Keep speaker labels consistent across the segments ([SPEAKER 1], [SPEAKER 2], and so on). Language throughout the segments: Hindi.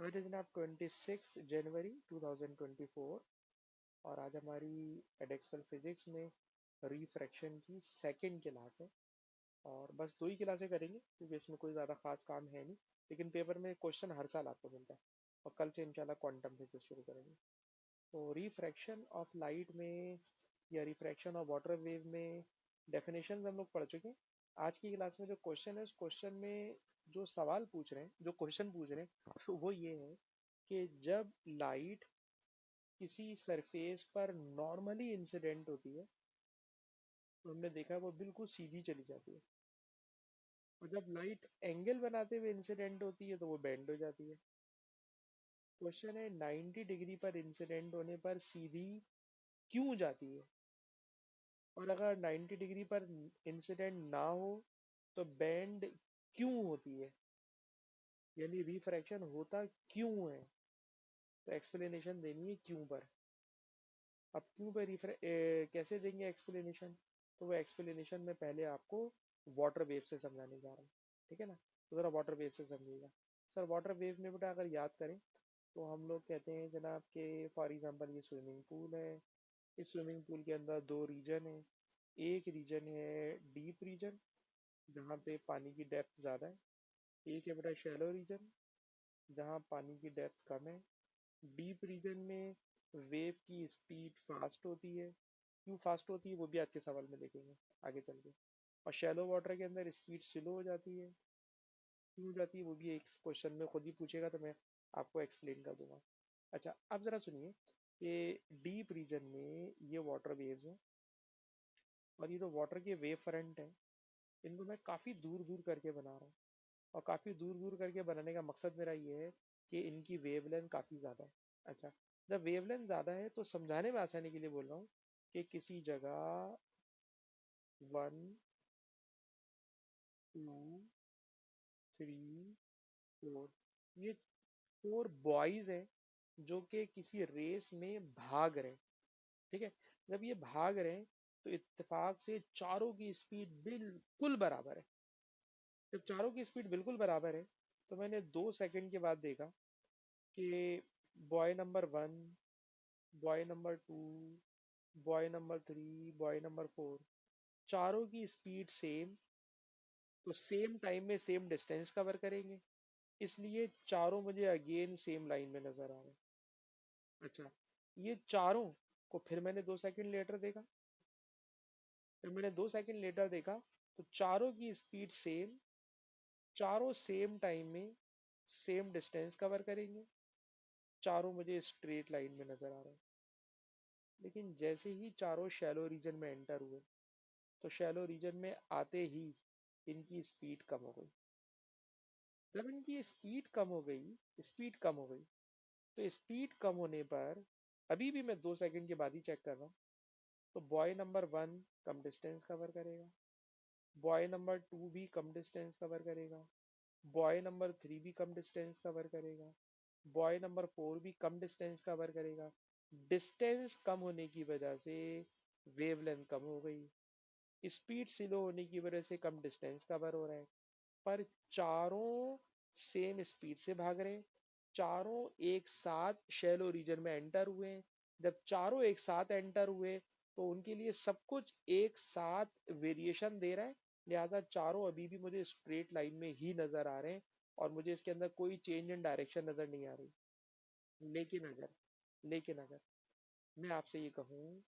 [SPEAKER 1] आज है जनाब 26 जनवरी 2024 और आज हमारी एडेक्सल फिजिक्स में रिफ्रैक्शन की सेकंड क्लास है। और बस दो ही क्लासें करेंगे क्योंकि इसमें कोई ज़्यादा खास काम है नहीं। लेकिन पेपर में क्वेश्चन हर साल आपको मिलता है और कल से इंशाल्लाह क्वांटम फिजिक्स शुरू करेंगे। तो रिफ्रैक्शन ऑफ लाइट में या रिफ्रैक्शन ऑफ वाटर वेव में डेफिनेशन हम लोग पढ़ चुके हैं। आज की क्लास में जो क्वेश्चन है उस क्वेश्चन में जो सवाल पूछ रहे हैं, जो क्वेश्चन पूछ रहे हैं तो वो ये है कि जब लाइट किसी सरफेस पर नॉर्मली इंसिडेंट होती है तो हमने देखा है वो बिल्कुल सीधी चली जाती है, और जब लाइट एंगल बनाते हुए इंसिडेंट होती है तो वो बेंड हो जाती है। क्वेश्चन है 90 डिग्री पर इंसिडेंट होने पर सीधी क्यों जाती है, और अगर 90 डिग्री पर इंसिडेंट ना हो तो बेंड क्यों होती है, यानी रिफ्रैक्शन होता क्यों है। तो एक्सप्लेनेशन देनी है क्यों पर। अब क्यों पे कैसे देंगे एक्सप्लेनेशन, तो वो एक्सप्लेनेशन में पहले आपको वाटर वेव से समझाने जा रहा हूँ। ठीक है ना, तो ज़रा वाटर वेव से समझिएगा। सर वाटर वेव में बेटा अगर याद करें तो हम लोग कहते हैं जनाब के फॉर एग्जांपल ये स्विमिंग पूल है। इस स्विमिंग पूल के अंदर दो रीजन है। एक रीजन है डीप रीजन जहाँ पे पानी की डेप्थ ज़्यादा है। एक है बेटा शैलो रीजन जहाँ पानी की डेप्थ कम है। डीप रीजन में वेव की स्पीड फास्ट होती है। क्यों फास्ट होती है वो भी आज के सवाल में देखेंगे आगे चल के। और शैलो वाटर के अंदर स्पीड स्लो हो जाती है। क्यों हो जाती है वो भी एक क्वेश्चन में खुद ही पूछेगा तो मैं आपको एक्सप्लेन कर दूंगा। अच्छा अब जरा सुनिए कि डीप रीजन में ये वाटर वेव्स हैं, और ये जो वाटर के वेव फ्रंट है इनको मैं काफ़ी दूर दूर करके बना रहा हूँ। और काफ़ी दूर दूर करके बनाने का मकसद मेरा ये है कि इनकी वेवलेंथ काफ़ी ज़्यादा है। अच्छा, जब वेवलेंथ ज़्यादा है तो समझाने में आसानी के लिए बोल रहा हूँ कि किसी जगह 1 2 3 4, ये 4 बॉयज हैं जो कि किसी रेस में भाग रहे हैं। ठीक है, जब ये भाग रहे हैं तो इत्तेफाक से चारों की स्पीड बिल्कुल बराबर है। जब चारों की स्पीड बिल्कुल बराबर है तो मैंने 2 सेकंड के बाद देखा कि boy number 1, boy number 2, boy number 3, boy number 4, चारों की स्पीड सेम, तो सेम टाइम में सेम डिस्टेंस कवर करेंगे, इसलिए चारों मुझे अगेन सेम लाइन में नजर आ रहे हैं। अच्छा, ये चारों को फिर मैंने 2 सेकंड लेटर देखा। फिर मैंने 2 सेकंड लेटर देखा तो चारों की स्पीड सेम, चारों सेम टाइम में सेम डिस्टेंस कवर करेंगे, चारों मुझे स्ट्रेट लाइन में नजर आ रहे हैं। लेकिन जैसे ही चारों शैलो रीजन में एंटर हुए तो शैलो रीजन में आते ही इनकी स्पीड कम हो गई। जब इनकी स्पीड कम हो गई, स्पीड कम हो गई तो स्पीड कम होने पर अभी भी मैं 2 सेकंड के बाद ही चेक कर रहा हूँ, तो बॉय नंबर 1 कम डिस्टेंस कवर करेगा, बॉय नंबर 2 भी कम डिस्टेंस कवर करेगा, बॉय नंबर 3 भी कम डिस्टेंस कवर करेगा, बॉय नंबर 4 भी कम डिस्टेंस कवर करेगा। डिस्टेंस कम होने की वजह से वेवलेंथ कम हो गई, स्पीड स्लो होने की वजह से कम डिस्टेंस कवर हो रहा है, पर चारों सेम स्पीड से भाग रहे हैं, चारों एक साथ शैलो रीजन में एंटर हुए हैं। जब चारों एक साथ एंटर हुए तो उनके लिए सब कुछ एक साथ वेरिएशन दे रहा है, लिहाजा चारों अभी भी मुझे स्ट्रेट लाइन में ही नजर आ रहे हैं और मुझे इसके अंदर कोई चेंज इन डायरेक्शन नजर नहीं आ रही। लेकिन अगर लेकिन अगर मैं आपसे ये कहूँ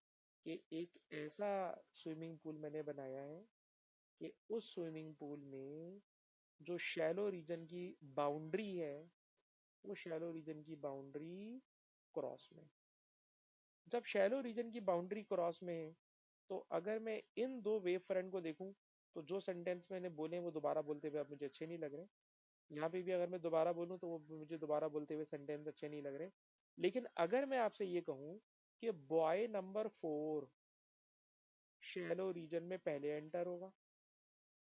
[SPEAKER 1] कि एक ऐसा स्विमिंग पूल मैंने बनाया है कि उस स्विमिंग पूल में जो शैलो रीजन की बाउंड्री है वो शैलो रीजन की बाउंड्री क्रॉस में। जब शैलो रीजन की बाउंड्री क्रॉस में है तो अगर मैं इन दो वेव फ्रंट को देखूं तो जो सेंटेंस मैंने बोले वो दोबारा बोलते हुए अब मुझे अच्छे नहीं लग रहे। यहाँ पे भी अगर मैं दोबारा बोलूं तो वो मुझे दोबारा बोलते हुए सेंटेंस अच्छे नहीं लग रहे। लेकिन अगर मैं आपसे ये कहूं कि बॉय नंबर 4 शैलो रीजन में पहले एंटर होगा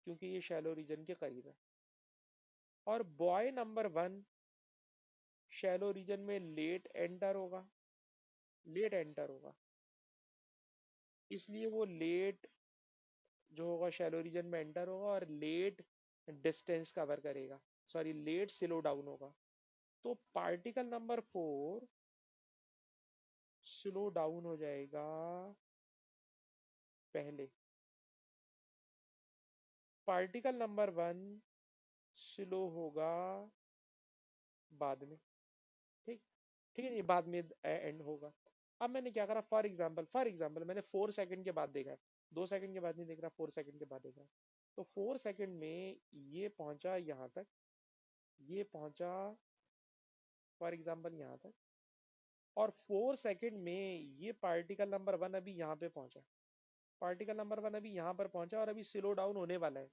[SPEAKER 1] क्योंकि ये शैलो रीजन के करीब है, और बॉय नंबर 1 शैलो रीजन में लेट एंटर होगा, इसलिए वो लेट जो होगा शैलो रीजन में एंटर होगा और लेट डिस्टेंस कवर करेगा, सॉरी लेट स्लो डाउन होगा। तो पार्टिकल नंबर 4 स्लो डाउन हो जाएगा पहले, पार्टिकल नंबर 1 स्लो होगा बाद में। ठीक, ठीक है, ये बाद में एंड होगा। अब मैंने क्या करा, फॉर एग्जाम्पल मैंने 4 सेकंड के बाद देखा है, 2 सेकंड के बाद नहीं देख रहा, 4 सेकंड के बाद देख रहा। तो 4 सेकंड में ये पहुंचा यहाँ तक, ये पहुंचा फॉर एग्जाम्पल यहाँ तक, और 4 सेकंड में ये पार्टिकल नंबर 1 अभी यहाँ पे पहुंचा, पार्टिकल नंबर 1 अभी यहाँ पर पहुंचा और अभी स्लो डाउन होने वाला है।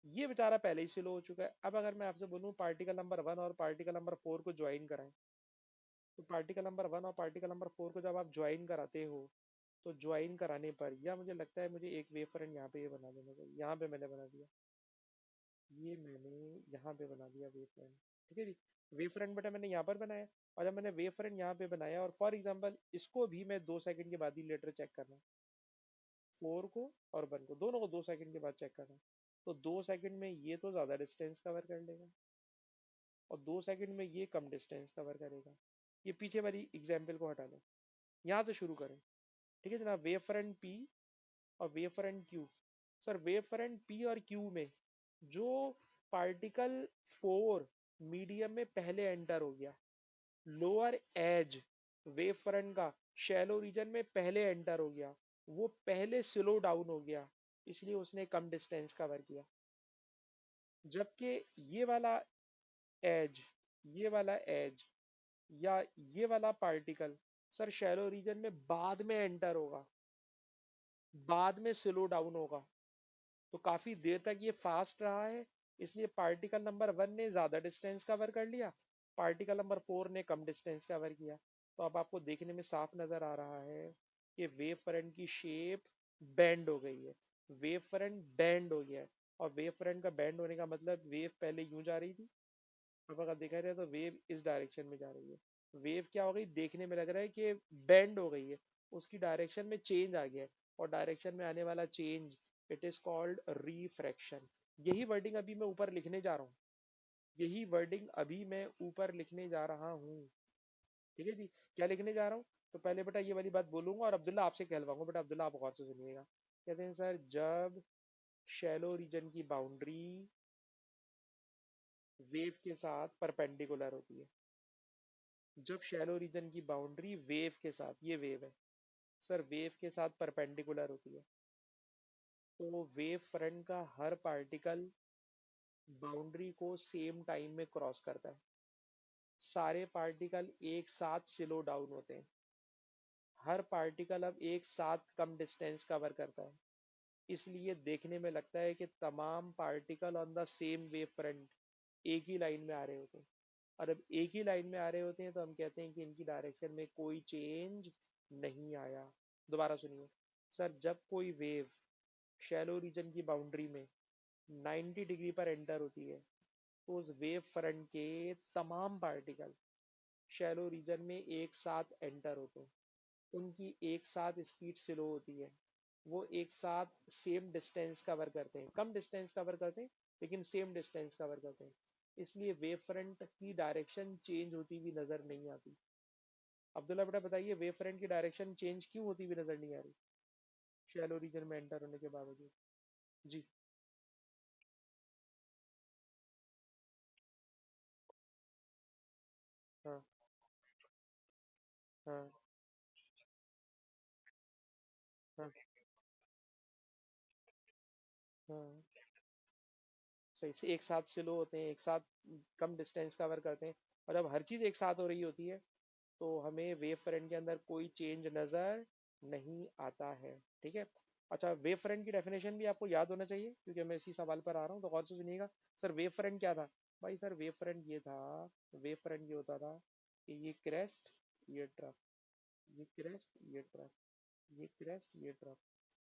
[SPEAKER 1] ये बेचारा पहले ही स्लो हो चुका है। अब अगर मैं आपसे बोलूं पार्टिकल नंबर 1 और पार्टिकल नंबर 4 को ज्वाइन कराएं, तो पार्टिकल नंबर 1 और पार्टिकल नंबर 4 को जब आप ज्वाइन कराते हो, तो ज्वाइन कराने पर, या मुझे लगता है मुझे एक वेव फ्रंट यहाँ पे ये बना देना चाहिए, यहाँ पे मैंने बना दिया, ये मैंने यहाँ पे बना दिया वेव फ्रंट। ठीक है जी, वेव फ्रंट बेटा मैंने यहाँ पर बनाया, और जब मैंने वेव फ्रंट यहाँ पे बनाया, और फॉर एग्जाम्पल इसको भी मैं 2 सेकंड के बाद ही लेटर चेक करना है, 4 को और 1 को, दोनों को 2 सेकंड के बाद चेक करना है। तो 2 सेकंड में ये तो ज्यादा डिस्टेंस कवर कर लेगा, और 2 सेकंड में ये कम डिस्टेंस कवर करेगा। ये पीछे वाली एग्जाम्पल को हटा लो, यहाँ से शुरू करें। ठीक है जनाब, वेव फ्रंट पी और wave front Q. Sir wave front P और क्यू में जो पार्टिकल 4 मीडियम में पहले एंटर हो गया, लोअर एज वेव फ्रंट का शैलो रीजन में पहले एंटर हो गया, वो पहले स्लो डाउन हो गया, इसलिए उसने कम डिस्टेंस कवर किया। जबकि ये वाला एज, ये वाला एज या ये वाला पार्टिकल सर शैलो रीजन में बाद में एंटर होगा, बाद में स्लो डाउन होगा, तो काफी देर तक ये फास्ट रहा है, इसलिए पार्टिकल नंबर 1 ने ज्यादा डिस्टेंस कवर कर लिया, पार्टिकल नंबर 4 ने कम डिस्टेंस कवर किया। तो अब आपको देखने में साफ नजर आ रहा है कि वेव फ्रंट की शेप बेंड हो गई है, वेव फ्रंट बेंड हो गया है। और वेव फ्रंट का बेंड होने का मतलब वेव पहले यूं जा रही थी, अब अगर देखा जाए तो वेव इस डायरेक्शन में जा रही है। वेव क्या हो गई, देखने में लग रहा है कि बेंड हो गई है, उसकी डायरेक्शन में चेंज आ गया है, और डायरेक्शन में आने वाला change it is called refraction. यही वर्डिंग अभी मैं ऊपर लिखने जा रहा हूँ, यही वर्डिंग अभी मैं ऊपर लिखने जा रहा हूँ। ठीक है जी, क्या लिखने जा रहा हूँ, तो पहले बेटा ये वाली बात बोलूंगा और अब्दुल्ला आपसे कहलवाऊंगा, बेटा अब्दुल्ला आप गौर से सुनिएगा। कहते हैं सर जब शैलो रीजन की बाउंड्री वेव के साथ परपेंडिकुलर होती है, जब शैलो रीजन की बाउंड्री वेव के साथ, ये वेव है सर, वेव के साथ परपेंडिकुलर होती है, तो वेव फ्रंट का हर पार्टिकल बाउंड्री को सेम टाइम में क्रॉस करता है, सारे पार्टिकल एक साथ स्लो डाउन होते हैं, हर पार्टिकल अब एक साथ कम डिस्टेंस कवर करता है, इसलिए देखने में लगता है कि तमाम particle on the same wave front एक ही लाइन में आ रहे होते हैं। और अब एक ही लाइन में आ रहे होते हैं तो हम कहते हैं कि इनकी डायरेक्शन में कोई चेंज नहीं आया। दोबारा सुनिए सर, जब कोई वेव शैलो रीजन की बाउंड्री में 90 डिग्री पर एंटर होती है, तो उस वेव फ्रंट के तमाम पार्टिकल शैलो रीजन में एक साथ एंटर होते हैं, उनकी एक साथ स्पीड स्लो होती है, वो एक साथ सेम डिस्टेंस कवर करते हैं, कम डिस्टेंस कवर करते हैं लेकिन सेम डिस्टेंस कवर करते हैं, इसलिए वेव फ्रंट की डायरेक्शन चेंज होती हुई नजर नहीं आती। अब्दुल्ला बेटा बताइए वेव फ्रंट की डायरेक्शन चेंज क्यों होती हुई नजर नहीं आ रही शैलो रीजन में एंटर होने के बावजूद? जी। हाँ हाँ हाँ हाँ, सही से एक साथ स्लो होते हैं, एक साथ कम डिस्टेंस कवर करते हैं, और जब हर चीज एक साथ हो रही होती है तो हमें वेव फ्रंट के अंदर कोई चेंज नजर नहीं आता है। ठीक है, अच्छा वेव फ्रंट की डेफिनेशन भी आपको याद होना चाहिए क्योंकि मैं इसी सवाल पर आ रहा हूँ, तो गौर से सुनिएगा। सर वेव फ्रंट क्या था? भाई सर वेव फ्रंट ये था, वेव फ्रंट ये होता था कि ये क्रेस्ट, ये ट्रफ, ये क्रेस्ट, ये ट्रफ, ये क्रेस्ट, ये ट्रफ,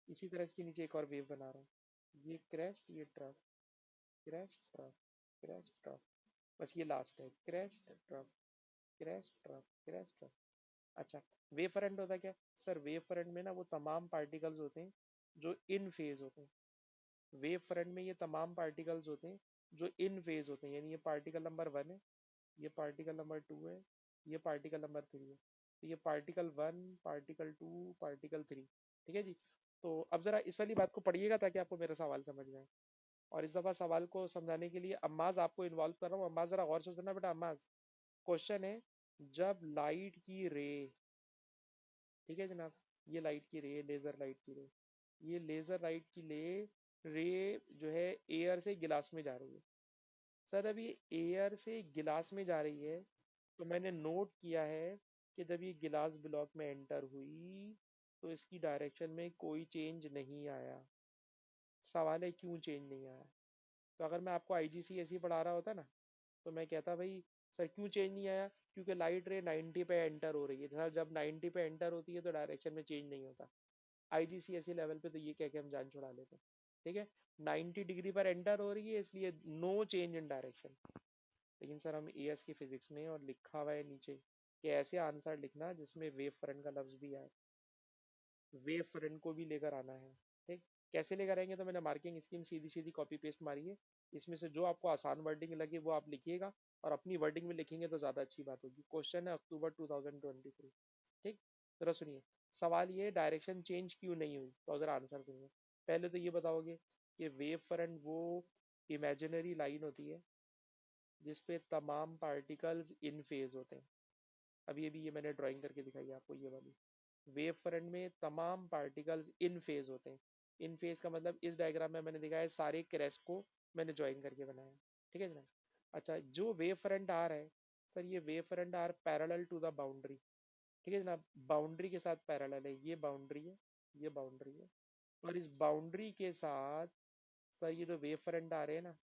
[SPEAKER 1] इसी तरह इसके नीचे एक और वेव बना रहा हूँ, ये क्रेस्ट, ये trough, crest trough, crest trough, बस ये लास्ट है, crest trough, crest trough, crest trough. अच्छा, वेव फ्रंट होता क्या सर? वेव फ्रंट में ना वो तमाम पार्टिकल्स होते हैं जो इन फेज होते हैं, वेव फ्रंट में ये तमाम पार्टिकल्स होते हैं जो इन फेज होते हैं, यानी ये पार्टिकल नंबर 1 है, ये पार्टिकल नंबर 2 है, ये पार्टिकल नंबर 3 है, तो ये पार्टिकल 1, पार्टिकल 2, पार्टिकल 3। ठीक है जी। तो अब जरा इस वाली बात को पढ़िएगा ताकि आपको मेरा सवाल समझ में आए। और इस दफा सवाल को समझाने के लिए अम्माज आपको इन्वॉल्व कर रहा हूँ। अम्माज जरा गौर से सुनना बेटा। अम्माज, क्वेश्चन है, जब लाइट की रे, ठीक है जनाब, ये लाइट की रे, लेजर लाइट की रे, ये लेजर लाइट की रे जो है एयर से गिलास में जा रही है। सर अभी एयर से गिलास में जा रही है, तो मैंने नोट किया है कि जब ये गिलास ब्लॉक में एंटर हुई तो इसकी डायरेक्शन में कोई चेंज नहीं आया। सवाल है क्यों चेंज नहीं आया? तो अगर मैं आपको आईजीसी ऐसे ही पढ़ा रहा होता ना, तो मैं कहता भाई सर क्यों चेंज नहीं आया, क्योंकि लाइट रे 90 पे एंटर हो रही है। सर जब 90 पे एंटर होती है तो डायरेक्शन में चेंज नहीं होता। आईजीसी ऐसे लेवल पे तो ये कह के हम जान छुड़ा लेते हैं। ठीक है, 90 डिग्री पर एंटर हो रही है इसलिए नो चेंज इन डायरेक्शन। लेकिन सर हम एएस की फिजिक्स में, और लिखा हुआ है नीचे कि ऐसे आंसर लिखना जिसमें वेव फ्रंट का लफ्ज भी आए, वेव फ्रंट को भी लेकर आना है। ठीक, कैसे लेकर आएंगे? तो मैंने मार्किंग स्कीम सीधी सीधी कॉपी पेस्ट मारी है। इसमें से जो आपको आसान वर्डिंग लगे वो आप लिखिएगा, और अपनी वर्डिंग में लिखेंगे तो ज़्यादा अच्छी बात होगी। क्वेश्चन है अक्टूबर 2023। ठीक, जरा सुनिए। सवाल ये, डायरेक्शन चेंज क्यों नहीं हुई? तो ज़रा आंसर सुनिए। पहले तो ये बताओगे कि वेव फ्रंट वो इमेजिनरी लाइन होती है जिसपे तमाम पार्टिकल्स इन फेज होते हैं। अभी अभी ये मैंने ड्राइंग करके दिखाई है आपको, ये वाली वेव फ्रंट में तमाम पार्टिकल्स इन फेज होते हैं। इन फेज का मतलब इस डायग्राम में मैंने दिखाया है, सारे क्रेस्ट को मैंने ज्वाइन करके बनाया। ठीक है जनाब। अच्छा, जो वेव फ्रंट आ रहा है, सर ये wave front are parallel to the boundary. ठीक है जनाब, बाउंड्री के साथ पैरेलल है। ये बाउंड्री है, ये बाउंड्री है, और इस बाउंड्री के साथ सर ये जो वेव फ्रंट आ रहे हैं ना,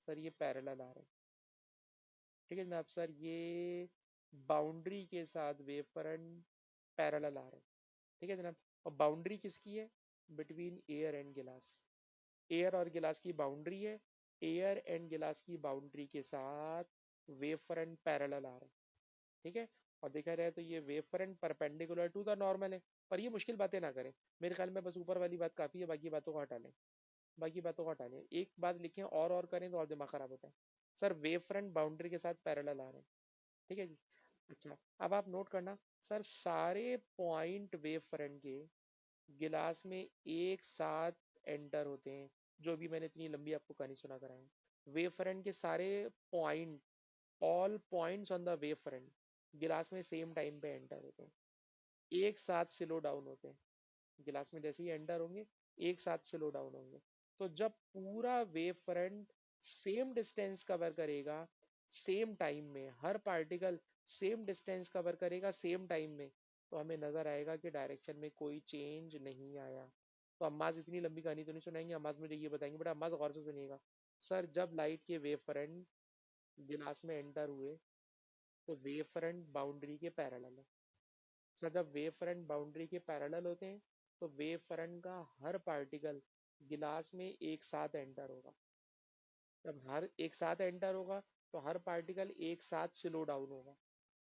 [SPEAKER 1] सर ये पैरेलल आ रहे हैं। ठीक है जनाब, सर ये बाउंड्री के साथ वेव फ्रंट पैरेलल आ रहे हैं। ठीक है जनाब। और बाउंड्री किसकी है? बिटवीन एयर एंड गिलास। एयर और गिलास की बाउंड्री है। एयर एंड गिलास की बाउंड्री के साथ वेव फ्रंट पैरेलल आ रहा है। ठीक है, और देखा जाए तो ये wave front perpendicular to the normal है। पर ये मुश्किल बातें ना करें, मेरे ख्याल में बस ऊपर वाली बात काफी है, बाकी बातों को हटा लें। बाकी बातों को हटा लें, एक बात लिखें और करें तो और दिमाग खराब होता है। सर वेव फ्रंट बाउंड्री के साथ पैरेलल आ रहे हैं। ठीक है जी। अच्छा, अब आप नोट करना, सर सारे पॉइंट वेव फ्रंट के गिलास में एक साथ एंटर होते हैं। जो भी मैंने इतनी लंबी आपको कहानी सुना कर आया हूँ, वेव फ्रंट के सारे point, all points on the wave front गिलास में सेम टाइम पे एंटर होते हैं, एक साथ स्लो डाउन होते हैं। गिलास में जैसे ही एंटर होंगे, एक साथ स्लो डाउन होंगे। तो जब पूरा wave front same distance cover करेगा, सेम टाइम में, हर पार्टिकल सेम डिस्टेंस कवर करेगा सेम टाइम में, तो हमें नजर आएगा कि डायरेक्शन में कोई चेंज नहीं आया। तो अम्माज इतनी लंबी कहानी तो नहीं सुनाएंगे, अम्माज मुझे ये बताएंगे, बेटा अम्माज गौर से सुनिएगा। सर जब लाइट के वेव फ्रंट गिलास में एंटर हुए तो वेव फ्रंट बाउंड्री के पैरेलल है। सर जब वेव फ्रंट बाउंड्री के पैरेलल होते हैं तो वेव फ्रंट का हर पार्टिकल गिलास में एक साथ एंटर होगा। जब हर एक साथ एंटर होगा तो हर पार्टिकल एक साथ स्लो डाउन होगा,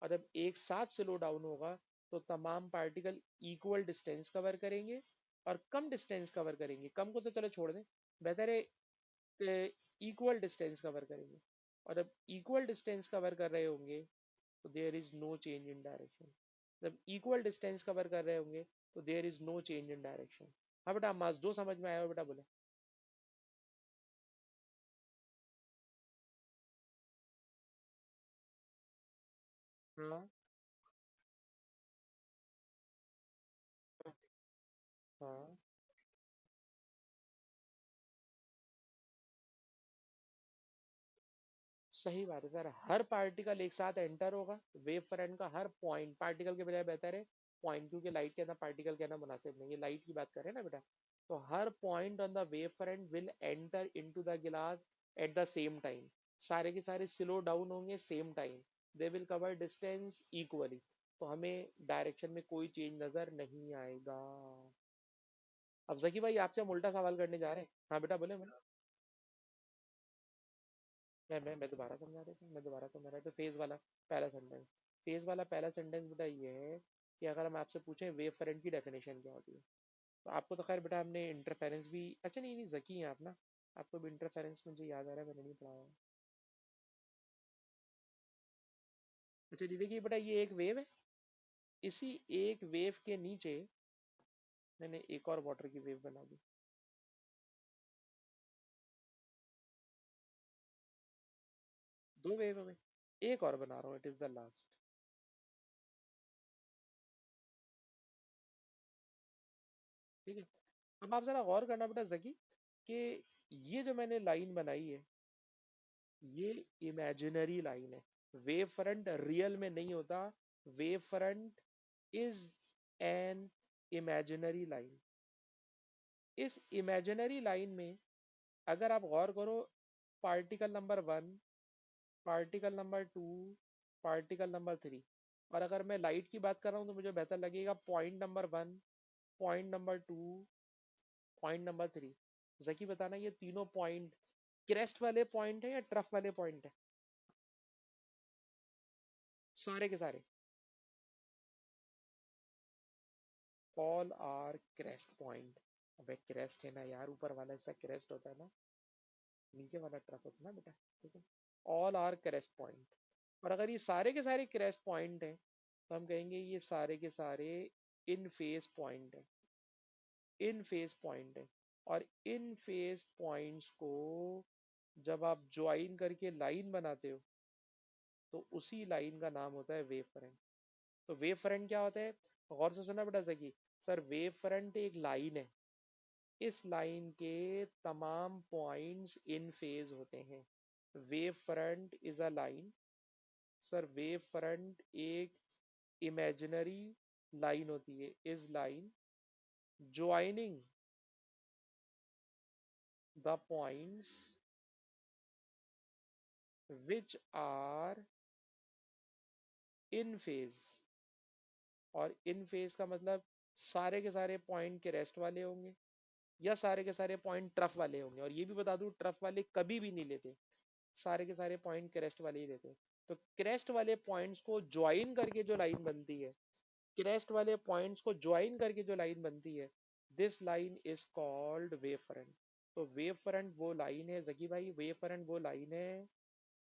[SPEAKER 1] और जब एक साथ स्लो डाउन होगा तो तमाम पार्टिकल इक्वल डिस्टेंस कवर करेंगे, और कम डिस्टेंस कवर करेंगे, कम को तो चलो छोड़ दें, बेहतर है इक्वल डिस्टेंस कवर करेंगे। और जब इक्वल डिस्टेंस कवर कर रहे होंगे तो there is no change in direction. जब इक्वल डिस्टेंस कवर कर रहे होंगे तो there is no change in direction. हाँ बेटा, मास जो समझ में आया हो बेटा बोले। हाँ हाँ, सही बात है सर, हर पार्टिकल एक साथ एंटर होगा, वेव फ्रंट का हर पॉइंट, पार्टिकल के बजाय बेहतर है पॉइंट, क्योंकि लाइट के अंदर पार्टिकल कहना मुनासिब नहीं है, लाइट की बात करें ना बेटा। तो हर point on the wave front will enter into the glass at the same time. सारे के सारे स्लो डाउन होंगे same time, they will cover distance equally. तो हमें डायरेक्शन में कोई चेंज नजर नहीं आएगा। अब जकी भाई आपसे हम उल्टा सवाल करने जा रहे हैं। हाँ बेटा बोले। मैं दोबारा समझा देता हूँ, मैं दोबारा समझा रहा था। फेज वाला पहला सेंटेंस, फेज वाला पहला सेंटेंस बेटा ये है कि अगर हम आपसे पूछें वेव फ्रंट की डेफिनेशन क्या होती है, तो आपको तो खैर बेटा हमने इंटरफेरेंस भी, अच्छा नहीं नहीं जकी हैं आप ना, आपको भी इंटरफेरेंस मुझे याद आ रहा है, मैंने नहीं पढ़ा हुआ। अच्छा जी देखिए बेटा, ये एक वेव है, इसी एक वेव के नीचे मैंने एक और वाटर की वेव बना दी। दो वेव हो गई, एक और बना रहा हूँ, इट इज द लास्ट। ठीक है, अब आप जरा गौर करना बेटा जकी, कि ये जो मैंने लाइन बनाई है, ये इमेजिनरी लाइन है। वेव फ्रंट रियल में नहीं होता, wave front is an imaginary line. इस इमेजिनरी लाइन में अगर आप गौर करो, particle number one, particle number two, particle number three, और अगर मैं लाइट की बात कर रहा हूँ तो मुझे बेहतर लगेगा point number one, point number two, point number three. Zaki बताना, ये तीनों पॉइंट क्रेस्ट वाले पॉइंट है या ट्रफ वाले पॉइंट है? सारे के सारे ऑल आर क्रेस्ट पॉइंट। अबे क्रेस्ट है ना यार, ऊपर वाला हिस्सा क्रेस्ट होता है ना, नीचे वाला ट्रफ होता है ना बेटा। ठीक है, ऑल आर क्रेस्ट पॉइंट। और अगर ये सारे के सारे क्रेस्ट पॉइंट हैं तो हम कहेंगे ये सारे के सारे इन फेस पॉइंट है, इन फेस पॉइंट है। और इन फेस पॉइंट्स को जब आप ज्वाइन करके लाइन बनाते हो तो उसी लाइन का नाम होता है वेव फ्रंट। तो वेव फ्रंट क्या होता है, गौर से सुना बेटा सकी। सर वेव फ्रंट एक लाइन है, इस लाइन के तमाम पॉइंट्स इन फेज होते हैं। Wave front is a line. Sir wave front एक इमेजिनरी लाइन होती है, is line joining the points which are in phase. और इन फेज का मतलब सारे के सारे पॉइंट के रेस्ट वाले होंगे या सारे के सारे पॉइंट ट्रफ वाले होंगे। और ये भी बता दूं, ट्रफ वाले कभी भी नहीं लेते, सारे के सारे पॉइंट क्रेस्ट वाले ही लेते हैं। तो क्रेस्ट वाले पॉइंट्स को ज्वाइन करके जो लाइन बनती है, क्रेस्ट वाले पॉइंट्स को ज्वाइन करके जो लाइन बनती है, this line is called wave front. तो वेव फ्रंट वो लाइन है जकी भाई, वेव फ्रंट वो लाइन है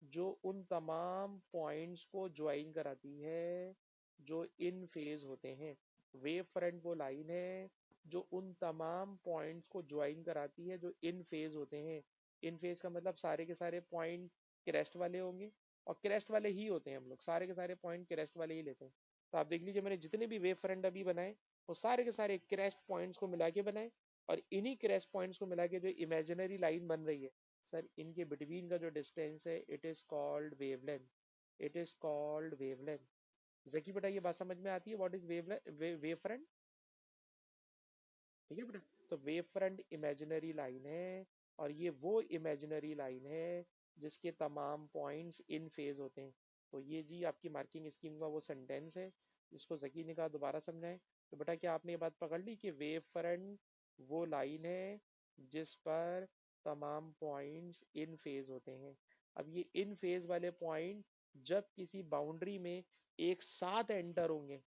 [SPEAKER 1] जो उन तमाम पॉइंट्स को ज्वाइन कराती है जो इन फेज होते हैं। वेव फ्रंट वो लाइन है जो उन तमाम पॉइंट्स को ज्वाइन कराती है जो इन फेज होते हैं। इन फेज का मतलब सारे के सारे पॉइंट क्रेस्ट वाले होंगे, और क्रेस्ट वाले ही होते हैं, हम लोग सारे के सारे पॉइंट क्रेस्ट वाले ही लेते हैं। तो आप देख लीजिए, मैंने जितने भी वेव फ्रंट अभी बनाए वो सारे के सारे क्रेस्ट पॉइंट्स को मिला के बनाए, और इन्हीं क्रेस्ट पॉइंट्स को मिला के जो इमेजिनरी लाइन बन रही है, सर इनके बिटवीन का जो डिस्टेंस है, it is called wavelength, it is called wavelength. Zaki बेटा ये बात समझ में आती है, व्हाट इज वेव फ्रंट? ठीक है बेटा, तो वेव फ्रंट इमेजिनरी लाइन है, और ये वो इमेजिनरी लाइन है जिसके तमाम पॉइंट्स इन फेज होते हैं। तो ये जी आपकी मार्किंग स्कीम का वो सेंटेंस है जिसको जकी ने कहा दोबारा समझाएं। तो बेटा क्या आपने ये बात पकड़ ली कि वेव फ्रंट वो लाइन है जिस पर तमाम पॉइंट्स इन फेज होते हैं। अब ये इन फेज वाले पॉइंट जब किसी बाउंड्री में एक साथ एंटर होंगे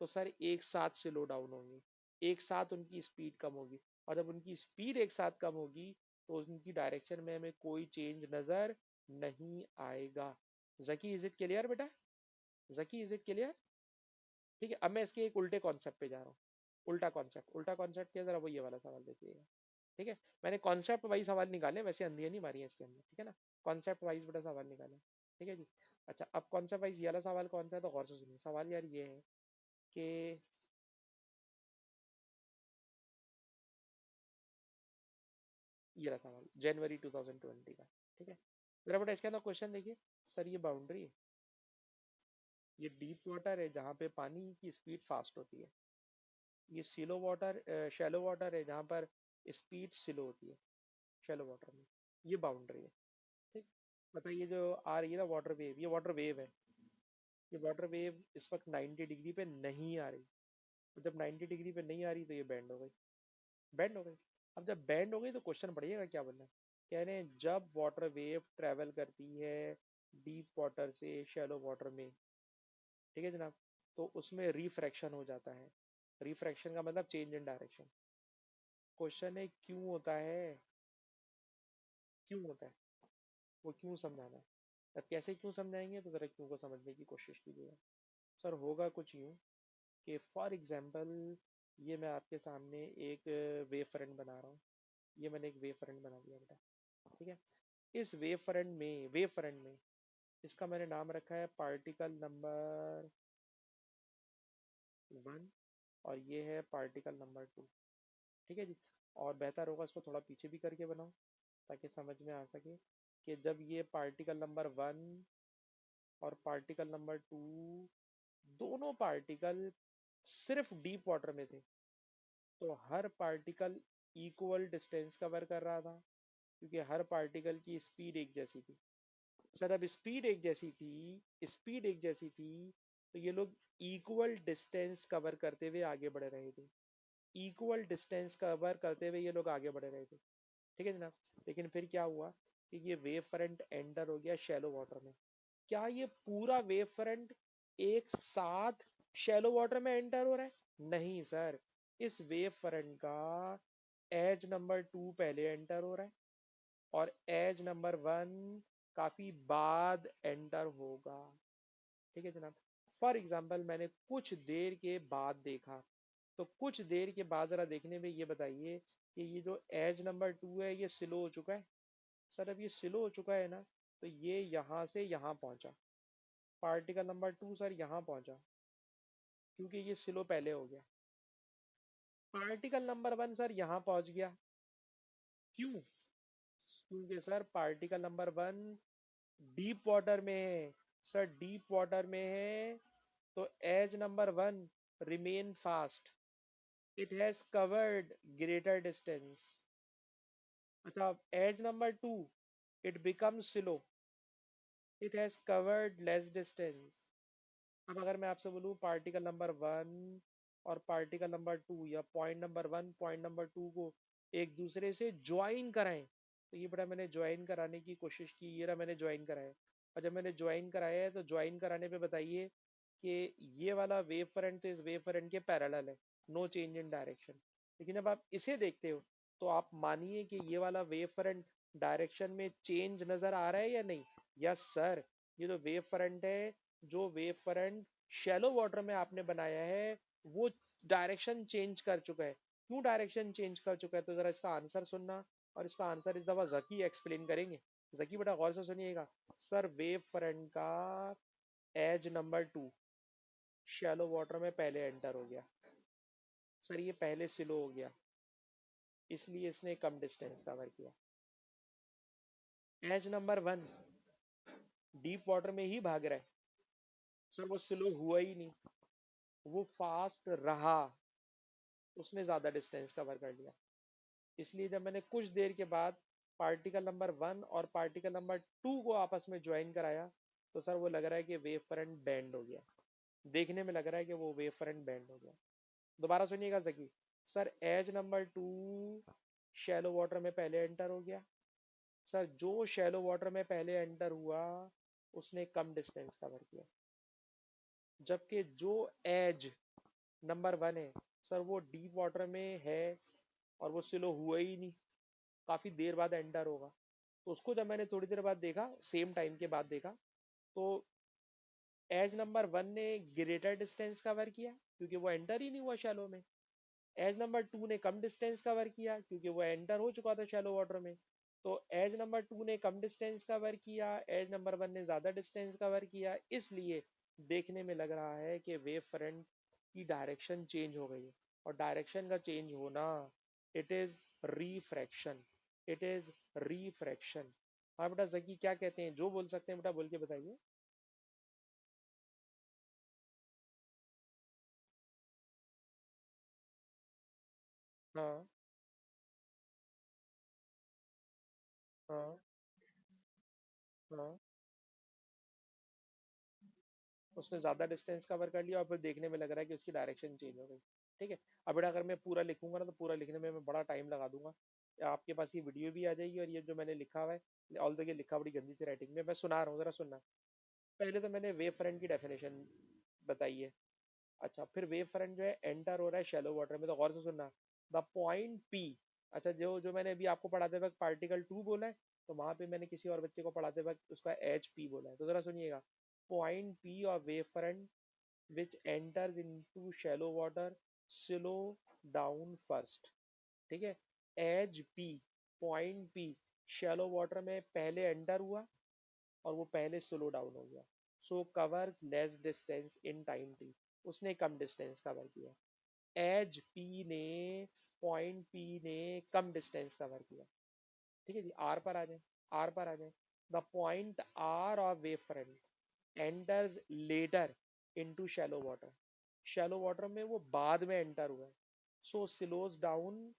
[SPEAKER 1] तो सर एक साथ स्लो डाउन होंगे, एक साथ उनकी स्पीड कम होगी। और जब उनकी स्पीड एक साथ कम होगी तो उनकी डायरेक्शन में हमें कोई चेंज नजर नहीं आएगा। जकी इज इट क्लियर बेटा? जकी इज इट क्लियर? ठीक है, अब मैं इसके एक उल्टे कॉन्सेप्ट पे जा रहा हूँ। उल्टा कॉन्सेप्ट, उल्टा कॉन्सेप्ट क्या, जरा वो ये वाला सवाल देखिएगा। ठीक है, मैंने कॉन्सेप्ट वाइज सवाल निकाले, वैसे अंधिया नहीं मारी है इसके अंदर, ठीक है ना। कॉन्सेप्ट वाइज बेटा सवाल निकाले, ठीक है जी। अच्छा, अब कॉन्सेप्ट वाइज ये वाला सवाल कौन सा है, तो गौर से सुनिए। सवाल यार ये है कि ये रहा सवाल जनवरी 2020 का। ठीक है, जरा बेटा इसके अंदर क्वेश्चन देखिए। सर ये बाउंड्री है, ये डीप वाटर है जहाँ पे पानी की स्पीड फास्ट होती है, ये सिलो वाटर, शैलो वाटर है जहाँ पर स्पीड स्लो होती है, शैलो वाटर में। ये बाउंड्री है। ठीक, बताइए जो आ रही है ना वाटर वेव, ये वाटर वेव है। ये वाटर वेव इस वक्त 90 डिग्री पे नहीं आ रही, तो जब 90 डिग्री पे नहीं आ रही तो ये बैंड हो गई, बैंड हो गई। अब जब बैंड हो गई तो क्वेश्चन पढ़िएगा क्या बोलना है। कह रहे हैं जब वाटर वेव ट्रेवल करती है डीप वाटर से शैलो वाटर में, ठीक है जनाब, तो उसमें रिफ्रैक्शन हो जाता है। रिफ्रैक्शन का मतलब चेंज इन डायरेक्शन। क्वेश्चन है क्यों होता है, क्यों होता है, वो क्यों समझाना है। अब कैसे क्यों समझाएंगे, तो जरा क्यों को समझने की कोशिश कीजिएगा। सर होगा कुछ यूं कि फॉर एग्जाम्पल ये मैं आपके सामने एक वेव फ्रंट बना रहा हूँ। ये मैंने एक वेव फ्रंट बना दिया बेटा, ठीक है। इस वेव फ्रंट में इसका मैंने नाम रखा है पार्टिकल नंबर 1 और ये है पार्टिकल नंबर 2, ठीक है जी। और बेहतर होगा इसको थोड़ा पीछे भी करके बनाओ ताकि समझ में आ सके कि जब ये पार्टिकल नंबर 1 और पार्टिकल नंबर 2 दोनों पार्टिकल सिर्फ डीप वाटर में थे, तो हर पार्टिकल इक्वल डिस्टेंस कवर कर रहा था क्योंकि हर पार्टिकल की स्पीड एक जैसी थी। सर अब स्पीड एक जैसी थी तो ये लोग इक्वल डिस्टेंस कवर करते हुए आगे बढ़ रहे थे। इक्वल डिस्टेंस कवर करते हुए ये लोग आगे बढ़ रहे थे, ठीक है जनाब। लेकिन फिर क्या हुआ कि ये वेव फ्रंट एंटर हो गया शैलो वाटर में। क्या ये पूरा वेव फ्रंट एक साथ शैलो वाटर में एंटर हो रहा है? नहीं सर, इस वेव फ्रंट का एज नंबर 2 पहले एंटर हो रहा है और एज नंबर 1 काफी बाद एंटर होगा, ठीक है जनाब। फॉर एग्जाम्पल मैंने कुछ देर के बाद देखा, तो कुछ देर के बाद जरा देखने में ये बताइए कि ये जो एज नंबर 2 है ये स्लो हो चुका है। सर अब ये स्लो हो चुका है ना, तो ये यहाँ से यहाँ पहुंचा, पार्टिकल नंबर 2 सर यहाँ पहुंचा क्योंकि ये स्लो पहले हो गया। पार्टिकल नंबर 1 सर यहाँ पहुंच गया, क्यों? क्योंकि sir particle number 1 deep water में है। सर डीप वाटर में है तो as number 1 remain fast, it has covered greater distance. अच्छा, as number 2 it becomes slow, it has covered less distance. अब अगर मैं आपसे बोलूँ पार्टिकल नंबर 1 और पार्टिकल नंबर 2 या पॉइंट नंबर 1 पॉइंट नंबर 2 को एक दूसरे से ज्वाइन कराएं, तो ये बड़ा मैंने ज्वाइन कराने की कोशिश की, ये रहा मैंने ज्वाइन कराया। और जब मैंने ज्वाइन कराया है तो ज्वाइन कराने पे बताइए कि ये वाला वेव फ्रंट तो इस वेव फ्रंट के पैरेलल है, नो चेंज इन डायरेक्शन। लेकिन अब आप इसे देखते हो तो आप मानिए कि ये वाला वेव फ्रंट डायरेक्शन में चेंज नजर आ रहा है या नहीं? यस सर, ये जो वेव फ्रंट है, जो वेव फ्रंट शैलो वाटर में आपने बनाया है वो डायरेक्शन चेंज कर चुका है। क्यों डायरेक्शन चेंज कर चुका है? तो जरा इसका आंसर सुनना, और इसका आंसर इस दफा जकी एक्सप्लेन करेंगे। जकी बेटा गौर से सुनिएगा। सर वेव फ्रंट का एज नंबर 2 शैलो वाटर में पहले एंटर हो गया, सर ये पहले स्लो हो गया इसलिए इसने कम डिस्टेंस कवर किया। एज नंबर 1 डीप वाटर में ही भाग रहा है, सर वो स्लो हुआ ही नहीं, वो फास्ट रहा, उसने ज्यादा डिस्टेंस कवर कर लिया। इसलिए जब मैंने कुछ देर के बाद पार्टिकल नंबर 1 और पार्टिकल नंबर 2 को आपस में ज्वाइन कराया तो सर वो लग रहा है कि वेव फ्रंट बैंड हो गया, देखने में लग रहा है कि वो वेव फ्रंट बैंड हो गया। दोबारा सुनिएगा Zaki. Sir as number 2 shallow water में पहले एंटर हो गया, सर जो शैलो वाटर में पहले एंटर हुआ उसने कम डिस्टेंस कवर किया, जबकि जो एज नंबर 1 है सर वो डीप वाटर में है और वो स्लो हुआ ही नहीं, काफी देर बाद एंटर होगा। तो उसको जब मैंने थोड़ी देर बाद देखा, सेम टाइम के बाद देखा, तो एज नंबर 1 ने ग्रेटर डिस्टेंस कवर किया क्योंकि वो एंटर ही नहीं हुआ शैलो में। एज नंबर 2 ने कम डिस्टेंस कवर किया क्योंकि वो एंटर हो चुका था शैलो वाटर में। तो एज नंबर 2 ने कम डिस्टेंस कवर किया, एज नंबर 1 ने ज्यादा डिस्टेंस कवर किया, इसलिए देखने में लग रहा है कि वेव फ्रंट की डायरेक्शन चेंज हो गई है। और डायरेक्शन का चेंज होना, it is refraction, it is refraction. हाँ बेटा जकी क्या कहते हैं, जो बोल सकते हैं बेटा बोल के बताइए। हाँ हाँ हाँ, उसने ज्यादा डिस्टेंस कवर कर लिया और फिर देखने में लग रहा है कि उसकी डायरेक्शन चेंज हो गई, ठीक है। अब बेटा अगर मैं पूरा लिखूंगा ना तो पूरा लिखने में मैं बड़ा टाइम लगा दूंगा। आपके पास ये वीडियो भी आ जाएगी और ये जो मैंने लिखा हुआ है, ऑल द ये लिखा बड़ी गंदी सी राइटिंग में, मैं सुना रहा हूँ जरा सुनना। पहले तो मैंने वेव फ्रंट की डेफिनेशन बताई है। अच्छा, फिर वेव फ्रंट जो है एंटर हो रहा है शैलो वाटर में, तो गौर से सुनना। द पॉइंट पी, अच्छा जो जो मैंने अभी आपको पढ़ाते वक्त पार्टिकल 2 बोला है, तो वहां पे मैंने किसी और बच्चे को पढ़ाते वक्त उसका एच पी बोला है, तो जरा सुनिएगा। पॉइंट पी और wave front which enters into shallow water slow down first. ठीक है, H P, point P shallow water में पहले एंटर हुआ और वो पहले स्लो डाउन हो गया। So covers less distance in time T, उसने कम डिस्टेंस कवर किया। एच पी ने, पॉइंट पी ने कम डिस्टेंस कवर किया। ठीक है जी, आर पर आ जाए, आर पर आ जाए। The point R of wave front enters later into shallow water, shallow water में वो बाद में एंटर हुआ है। सो स्लोज डाउन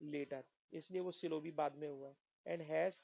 [SPEAKER 1] लेटर, इसलिए वो स्लो भी बाद में हुआ है। And has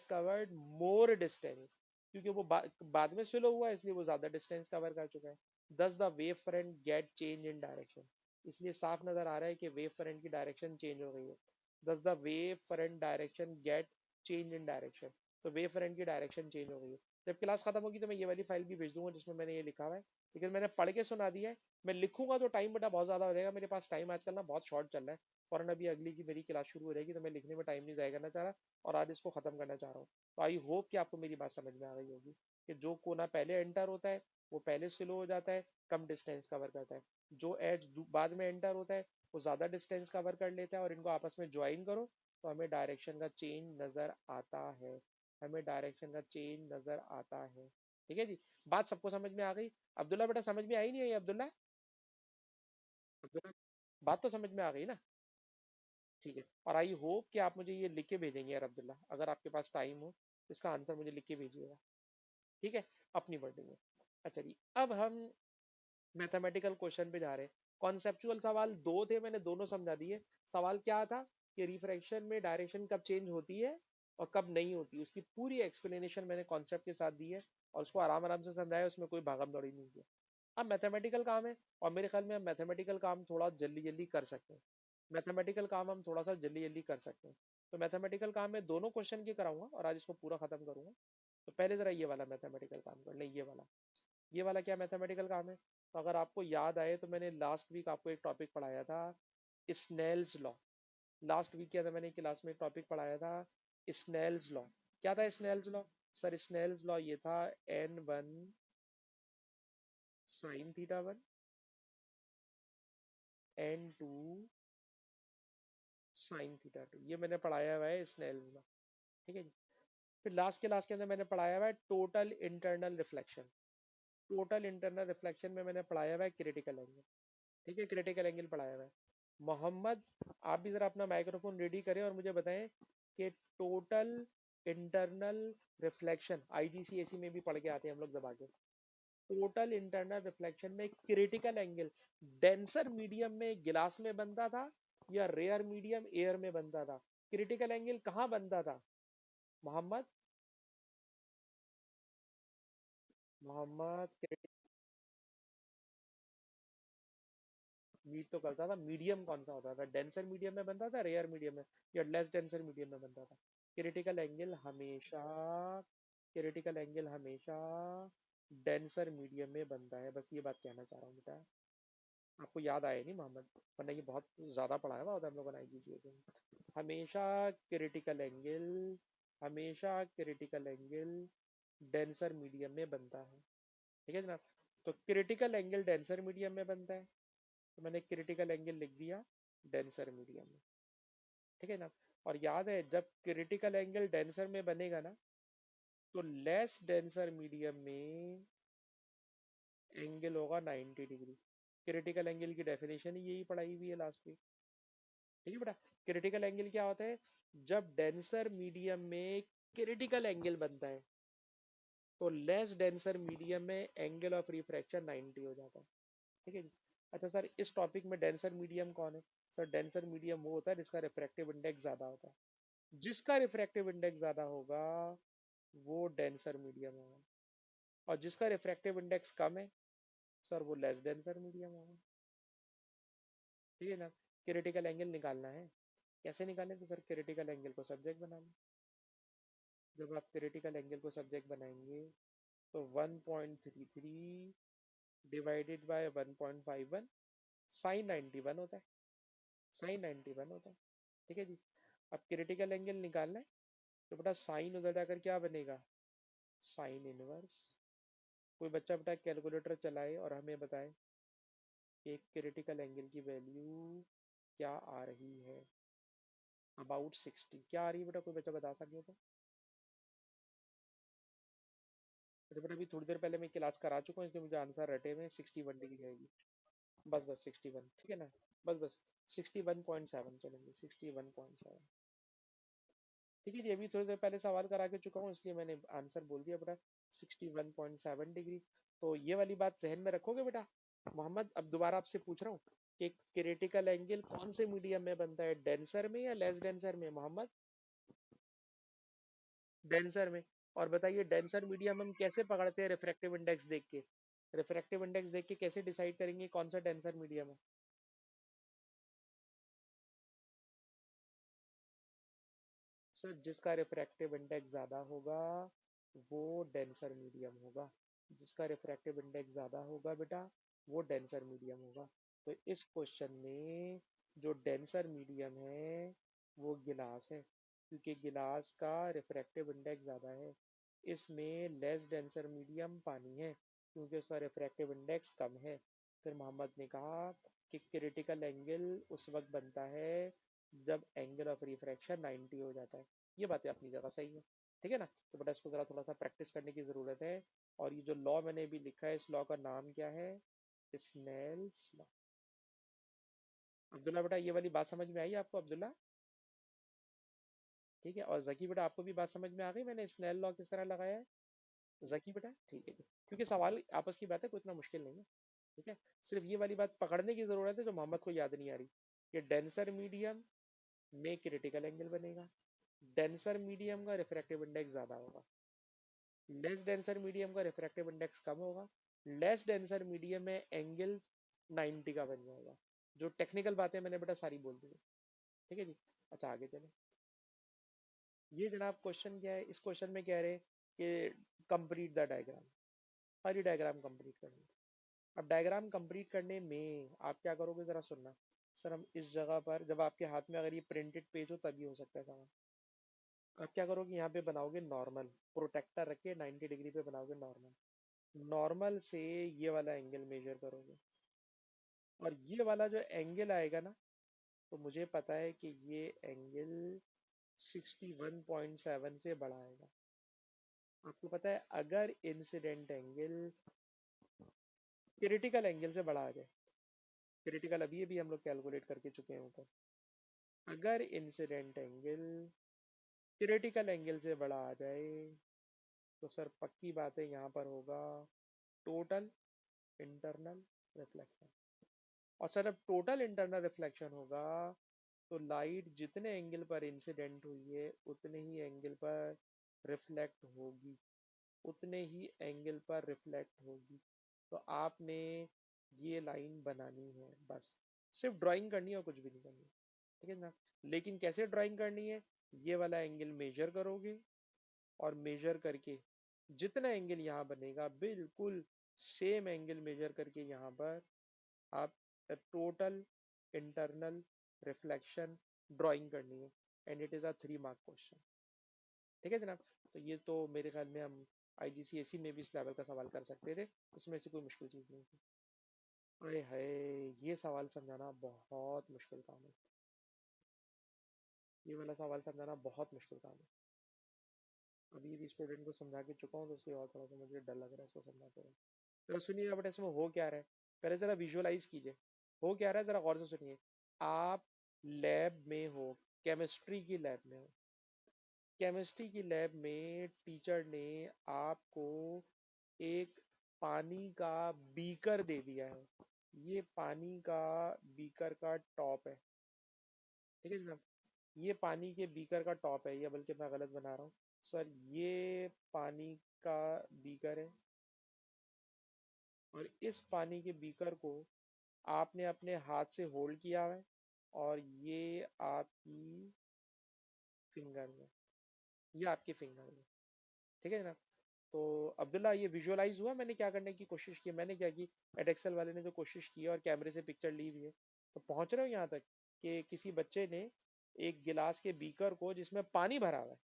[SPEAKER 1] covered more distance, क्योंकि वो बाद में स्लो हुआ है इसलिए वो ज्यादा डिस्टेंस कवर कर चुका है। Thus the wave front get change in direction, इसलिए साफ नजर आ रहा है कि वेव फ्रंट की डायरेक्शन चेंज हो गई है। Thus the wave front direction get change in direction, तो वेव फ्रंट की डायरेक्शन चेंज हो गई है। जब क्लास खत्म होगी तो मैं ये वाली फाइल भी भेज दूंगा जिसमें मैंने ये लिखा हुआ है, लेकिन मैंने पढ़ के सुना दिया है। मैं लिखूंगा तो टाइम बेटा बहुत ज्यादा हो जाएगा, मेरे पास टाइम आजकल ना बहुत शॉर्ट चल रहा है। फौरन अभी अगली की मेरी क्लास शुरू हो जाएगी, तो मैं लिखने में टाइम नहीं जाया करना चाह रहा और आज इसको खत्म करना चाह रहा हूँ। तो आई होप कि आपको मेरी बात समझ में आ गई होगी कि जो कोना पहले एंटर होता है वो पहले स्लो हो जाता है, कम डिस्टेंस कवर करता है। जो एज बाद में एंटर होता है वो ज्यादा डिस्टेंस कवर कर लेता है, और इनको आपस में ज्वाइन करो तो हमें डायरेक्शन का चेंज नजर आता है, हमें डायरेक्शन का चेंज नजर आता है। ठीक है जी, बात सबको समझ में आ गई? अब्दुल्ला बेटा समझ में आई नहीं आई? अब्दुल्ला, अब्दुल्ला, बात तो समझ में आ गई ना? ठीक है, और आई होप कि आप मुझे ये लिख के भेजेंगे यार अब्दुल्ला, अगर आपके पास टाइम हो तो इसका आंसर मुझे लिख के भेजिएगा। ठीक है, अपनी वर्डिंग में। अच्छा जी, अब हम मैथमेटिकल क्वेश्चन पे जा रहे हैं। कॉन्सेप्चुअल सवाल दो थे, मैंने दोनों समझा दिए। सवाल क्या था कि रिफ्रैक्शन में डायरेक्शन कब चेंज होती है और कब नहीं होती, उसकी पूरी एक्सप्लेनेशन मैंने कॉन्सेप्ट के साथ दी है और उसको आराम आराम से समझाया, उसमें कोई भागम दौड़ी नहीं किया। अब मैथमेटिकल काम है, और मेरे ख्याल में हम मैथमेटिकल काम थोड़ा जल्दी जल्दी कर सकते हैं। मैथमेटिकल काम हम थोड़ा सा जल्दी जल्दी कर सकते हैं। तो मैथमेटिकल काम मैं दोनों क्वेश्चन के कराऊंगा और आज इसको पूरा खत्म करूंगा। तो पहले जरा ये वाला मैथमेटिकल काम कर ले, ये वाला क्या मैथमेटिकल काम है। तो अगर आपको याद आए तो मैंने लास्ट वीक आपको एक टॉपिक पढ़ाया था, स्नेल्स लॉ। लास्ट वीक क्या था, मैंने क्लास में एक टॉपिक पढ़ाया था, स्नेल्स लॉ। क्या था Snell's law? Sir Snell's law ये था n1 sine theta one, n2 sine theta two, ये मैंने पढ़ाया हुआ है स्नेल्स लॉ। ठीक है जी, फिर लास्ट के अंदर मैंने पढ़ाया हुआ है total internal reflection. Total internal reflection में मैंने पढ़ाया हुआ है क्रिटिकल एंगल। ठीक है, क्रिटिकल एंगल पढ़ाया हुआ है। मोहम्मद, आप भी जरा अपना माइक्रोफोन रेडी करें और मुझे बताएं कि टोटल इंटरनल रिफ्लेक्शन, आईजीसीएसई में भी पढ़ के आते हैं हम लोग दबा के। टोटल इंटरनल रिफ्लेक्शन में क्रिटिकल एंगल डेंसर मीडियम में गिलास में बनता था या रेयर मीडियम एयर में बनता था? क्रिटिकल एंगल कहाँ बनता था मोहम्मद? मोहम्मद, मीट तो करता था, मीडियम कौन सा होता था? डेंसर मीडियम में बनता था, रेयर मीडियम में, या लेस डेंसर मीडियम में बनता था? क्रिटिकल एंगल हमेशा, क्रिटिकल एंगल हमेशा डेंसर मीडियम में बनता है, बस ये बात कहना चाह रहा हूँ बेटा। आपको याद आया नहीं मोहम्मद, वरना ये बहुत ज्यादा पढ़ाया हुआ होता है हम लोगों ने आईजीसीएस में। हमेशा क्रिटिकल एंगल, हमेशा क्रिटिकल एंगल डेंसर मीडियम में बनता है। ठीक है जनाब, तो क्रिटिकल एंगल डेंसर मीडियम में बनता है, तो मैंने क्रिटिकल एंगल लिख दिया डेंसर मीडियम में। ठीक है ना, और याद है जब क्रिटिकल एंगल डेंसर में बनेगा ना, तो लेस डेंसर मीडियम में एंगल होगा 90 डिग्री। क्रिटिकल एंगल की डेफिनेशन ही यही पढ़ाई हुई है लास्ट वीक। ठीक है बेटा, क्रिटिकल एंगल क्या होता है? जब डेंसर मीडियम में क्रिटिकल एंगल बनता है तो लेस डेंसर मीडियम में एंगल ऑफ रिफ्रैक्शन 90 हो जाता है। ठीक है जी। अच्छा सर, इस टॉपिक में डेंसर मीडियम कौन है? सर डेंसर मीडियम वो होता है जिसका रिफ्रैक्टिव इंडेक्स ज्यादा होता है। जिसका रिफ्रैक्टिव इंडेक्स ज्यादा होगा वो डेंसर मीडियम होगा, और जिसका रिफ्रैक्टिव इंडेक्स कम है सर वो लेस डेंसर मीडियम होगा। ठीक है ना, क्रिटिकल एंगल निकालना है। कैसे निकालें? तो सर क्रिटिकल एंगल को सब्जेक्ट बना लें। जब आप क्रिटिकल एंगल को सब्जेक्ट बनाएंगे तो 1.33 डिवाइडेड बाय 1.51 साइन 91 होता है, साइन 91 होता है। ठीक है जी, अब क्रिटिकल एंगल निकालना है। तो बेटा साइन उधर जाकर क्या बनेगा, साइन इनवर्स। कोई बच्चा बेटा कैलकुलेटर चलाए और हमें बताए एक क्रिटिकल एंगल की वैल्यू क्या आ रही है, अबाउट 60 क्या आ रही है बेटा, कोई बच्चा बता सके तो। अच्छा बेटा अभी थोड़ी देर पहले मैं क्लास करा चुका हूँ, इसलिए मुझे आंसर रटे में 61 डिग्री आएगी। बस बस 61, ठीक है ना, बस बस 61.7 चलेंगे, 61.7। ठीक है जी, अभी थोड़ी देर पहले सवाल करा के चुका हूँ, इसलिए मैंने आंसर बोल दिया बेटा 61.7 डिग्री। तो ये वाली बात जहन में रखोगे बेटा। मोहम्मद अब दोबारा आपसे पूछ रहा हूँ कि क्रिटिकल एंगल कौन से मीडियम में बनता है, डेंसर में या लेस डेंसर में मोहम्मद। डेंसर में। और बताइए डेंसर मीडियम हम कैसे पकड़ते हैं, रिफ्रैक्टिव इंडेक्स देख के। रिफ्रैक्टिव इंडेक्स देख के कैसे डिसाइड करेंगे कौन सा डेंसर मीडियम है। सर जिसका रिफ्रैक्टिव इंडेक्स ज्यादा होगा वो डेंसर मीडियम होगा। जिसका रिफ्रैक्टिव इंडेक्स ज्यादा होगा बेटा वो डेंसर मीडियम होगा। तो इस क्वेश्चन में जो डेंसर मीडियम है वो गिलास है, क्योंकि गिलास का रिफ्रैक्टिव इंडेक्स ज्यादा है। इसमें लेस डेंसर मीडियम पानी है, क्योंकि उसका रिफ्रैक्टिव इंडेक्स कम है। फिर मोहम्मद ने कहा कि क्रिटिकल एंगल उस वक्त बनता है जब एंगल ऑफ रिफ्रैक्शन 90 हो जाता है। ये बातें अपनी जगह सही है, ठीक है ना। तो बेटा इसको जरा थोड़ा सा प्रैक्टिस करने की जरूरत है। और ये जो लॉ मैंने अभी लिखा है इस लॉ का नाम क्या है, स्नेल्स लॉ। अब्दुल्ला बेटा ये वाली बात समझ में आई आपको अब्दुल्ला, ठीक है। और जकी बेटा आपको भी बात समझ में आ गई मैंने स्नेल लॉ किस तरह लगाया है, जकी बेटा ठीक है जी। क्योंकि सवाल आपस की बात है, कोई इतना मुश्किल नहीं है, ठीक है। सिर्फ ये वाली बात पकड़ने की जरूरत है जो मोहम्मद को याद नहीं आ रही, कि डेंसर मीडियम में क्रिटिकल एंगल बनेगा, डेंसर मीडियम का रिफ्रैक्टिव इंडेक्स ज्यादा होगा, लेस डेंसर मीडियम का रिफ्रैक्टिव इंडेक्स कम होगा, लेस डेंसर मीडियम में एंगल 90 का बन जाएगा। जो टेक्निकल बातें मैंने बेटा सारी बोल दी है, ठीक है जी। अच्छा आगे चले। ये जनाब क्वेश्चन क्या है, इस क्वेश्चन में कह रहे हैं कि कंप्लीट द डायग्राम, सारी डायग्राम कंप्लीट करनी है। अब डायग्राम कंप्लीट करने में आप क्या करोगे जरा सुनना। सर हम इस जगह पर, जब आपके हाथ में अगर ये प्रिंटेड पेज हो तभी हो सकता है सवाल। आप क्या करोगे यहाँ पे बनाओगे नॉर्मल, प्रोटेक्टर रख के 90 डिग्री पे बनाओगे नॉर्मल। नॉर्मल से ये वाला एंगल मेजर करोगे, और ये वाला जो एंगल आएगा ना, तो मुझे पता है कि ये एंगल 61.7 से बड़ा आएगा। आपको पता है अगर इंसिडेंट एंगल क्रिटिकल एंगल से बड़ा आ जाए, क्रिटिकल अभी अभी हम लोग कैलकुलेट करके चुके हैं ऊपर, अगर इंसिडेंट एंगल क्रिटिकल एंगल से बड़ा आ जाए तो सर पक्की बात है यहाँ पर होगा टोटल इंटरनल रिफ्लेक्शन। और सर अब टोटल इंटरनल रिफ्लेक्शन होगा तो लाइट जितने एंगल पर इंसिडेंट हुई है उतने ही एंगल पर रिफ्लेक्ट होगी, उतने ही एंगल पर रिफ्लेक्ट होगी। तो आपने ये लाइन बनानी है, बस सिर्फ ड्राइंग करनी है और कुछ भी नहीं करनी, ठीक है ना। लेकिन कैसे ड्राइंग करनी है, ये वाला एंगल मेजर करोगे, और मेजर करके जितना एंगल यहाँ बनेगा बिल्कुल सेम एंगल मेजर करके यहाँ पर आप टोटल इंटरनल रिफ्लेक्शन ड्राइंग करनी है। And it is a 3 mark question, ठीक है जनाब। तो ये तो मेरे ख्याल में हम आईजीसीएसई में भी इस लेवल का सवाल कर सकते थे, इसमें से कोई मुश्किल चीज़ नहीं थी। अरे है, ये सवाल समझाना बहुत मुश्किल काम है, ये वाला सवाल समझाना बहुत मुश्किल काम है। अभी भी स्टूडेंट को समझा के चुका हूँ तो इसलिए और थोड़ा सा मुझे डर लग रहा है इसको समझाते हुए। तो सुनिए बट इसमें हो क्या रहा है, पहले जरा विजुअलाइज कीजिए हो क्या रहा है, जरा गौर से सुनिए। आप लैब में हो, केमिस्ट्री की लैब में हो, केमिस्ट्री की लैब में टीचर ने आपको एक पानी का बीकर दे दिया है। ये पानी का बीकर का टॉप है, ठीक है जनाब। ये पानी के बीकर का टॉप है, या बल्कि मैं गलत बना रहा हूँ सर, ये पानी का बीकर है। और इस पानी के बीकर को आपने अपने हाथ से होल्ड किया है, और ये आपकी फिंगर में, ये आपके फिंगर में, ठीक है जनाब। तो अब्दुल्ला ये विजुअलाइज हुआ मैंने क्या करने की कोशिश की, मैंने क्या की, एडेक्सल वाले ने जो कोशिश की और कैमरे से पिक्चर ली हुई है, तो पहुंच रहे हो यहाँ तक कि किसी बच्चे ने एक गिलास के बीकर को जिसमें पानी भरा हुआ है,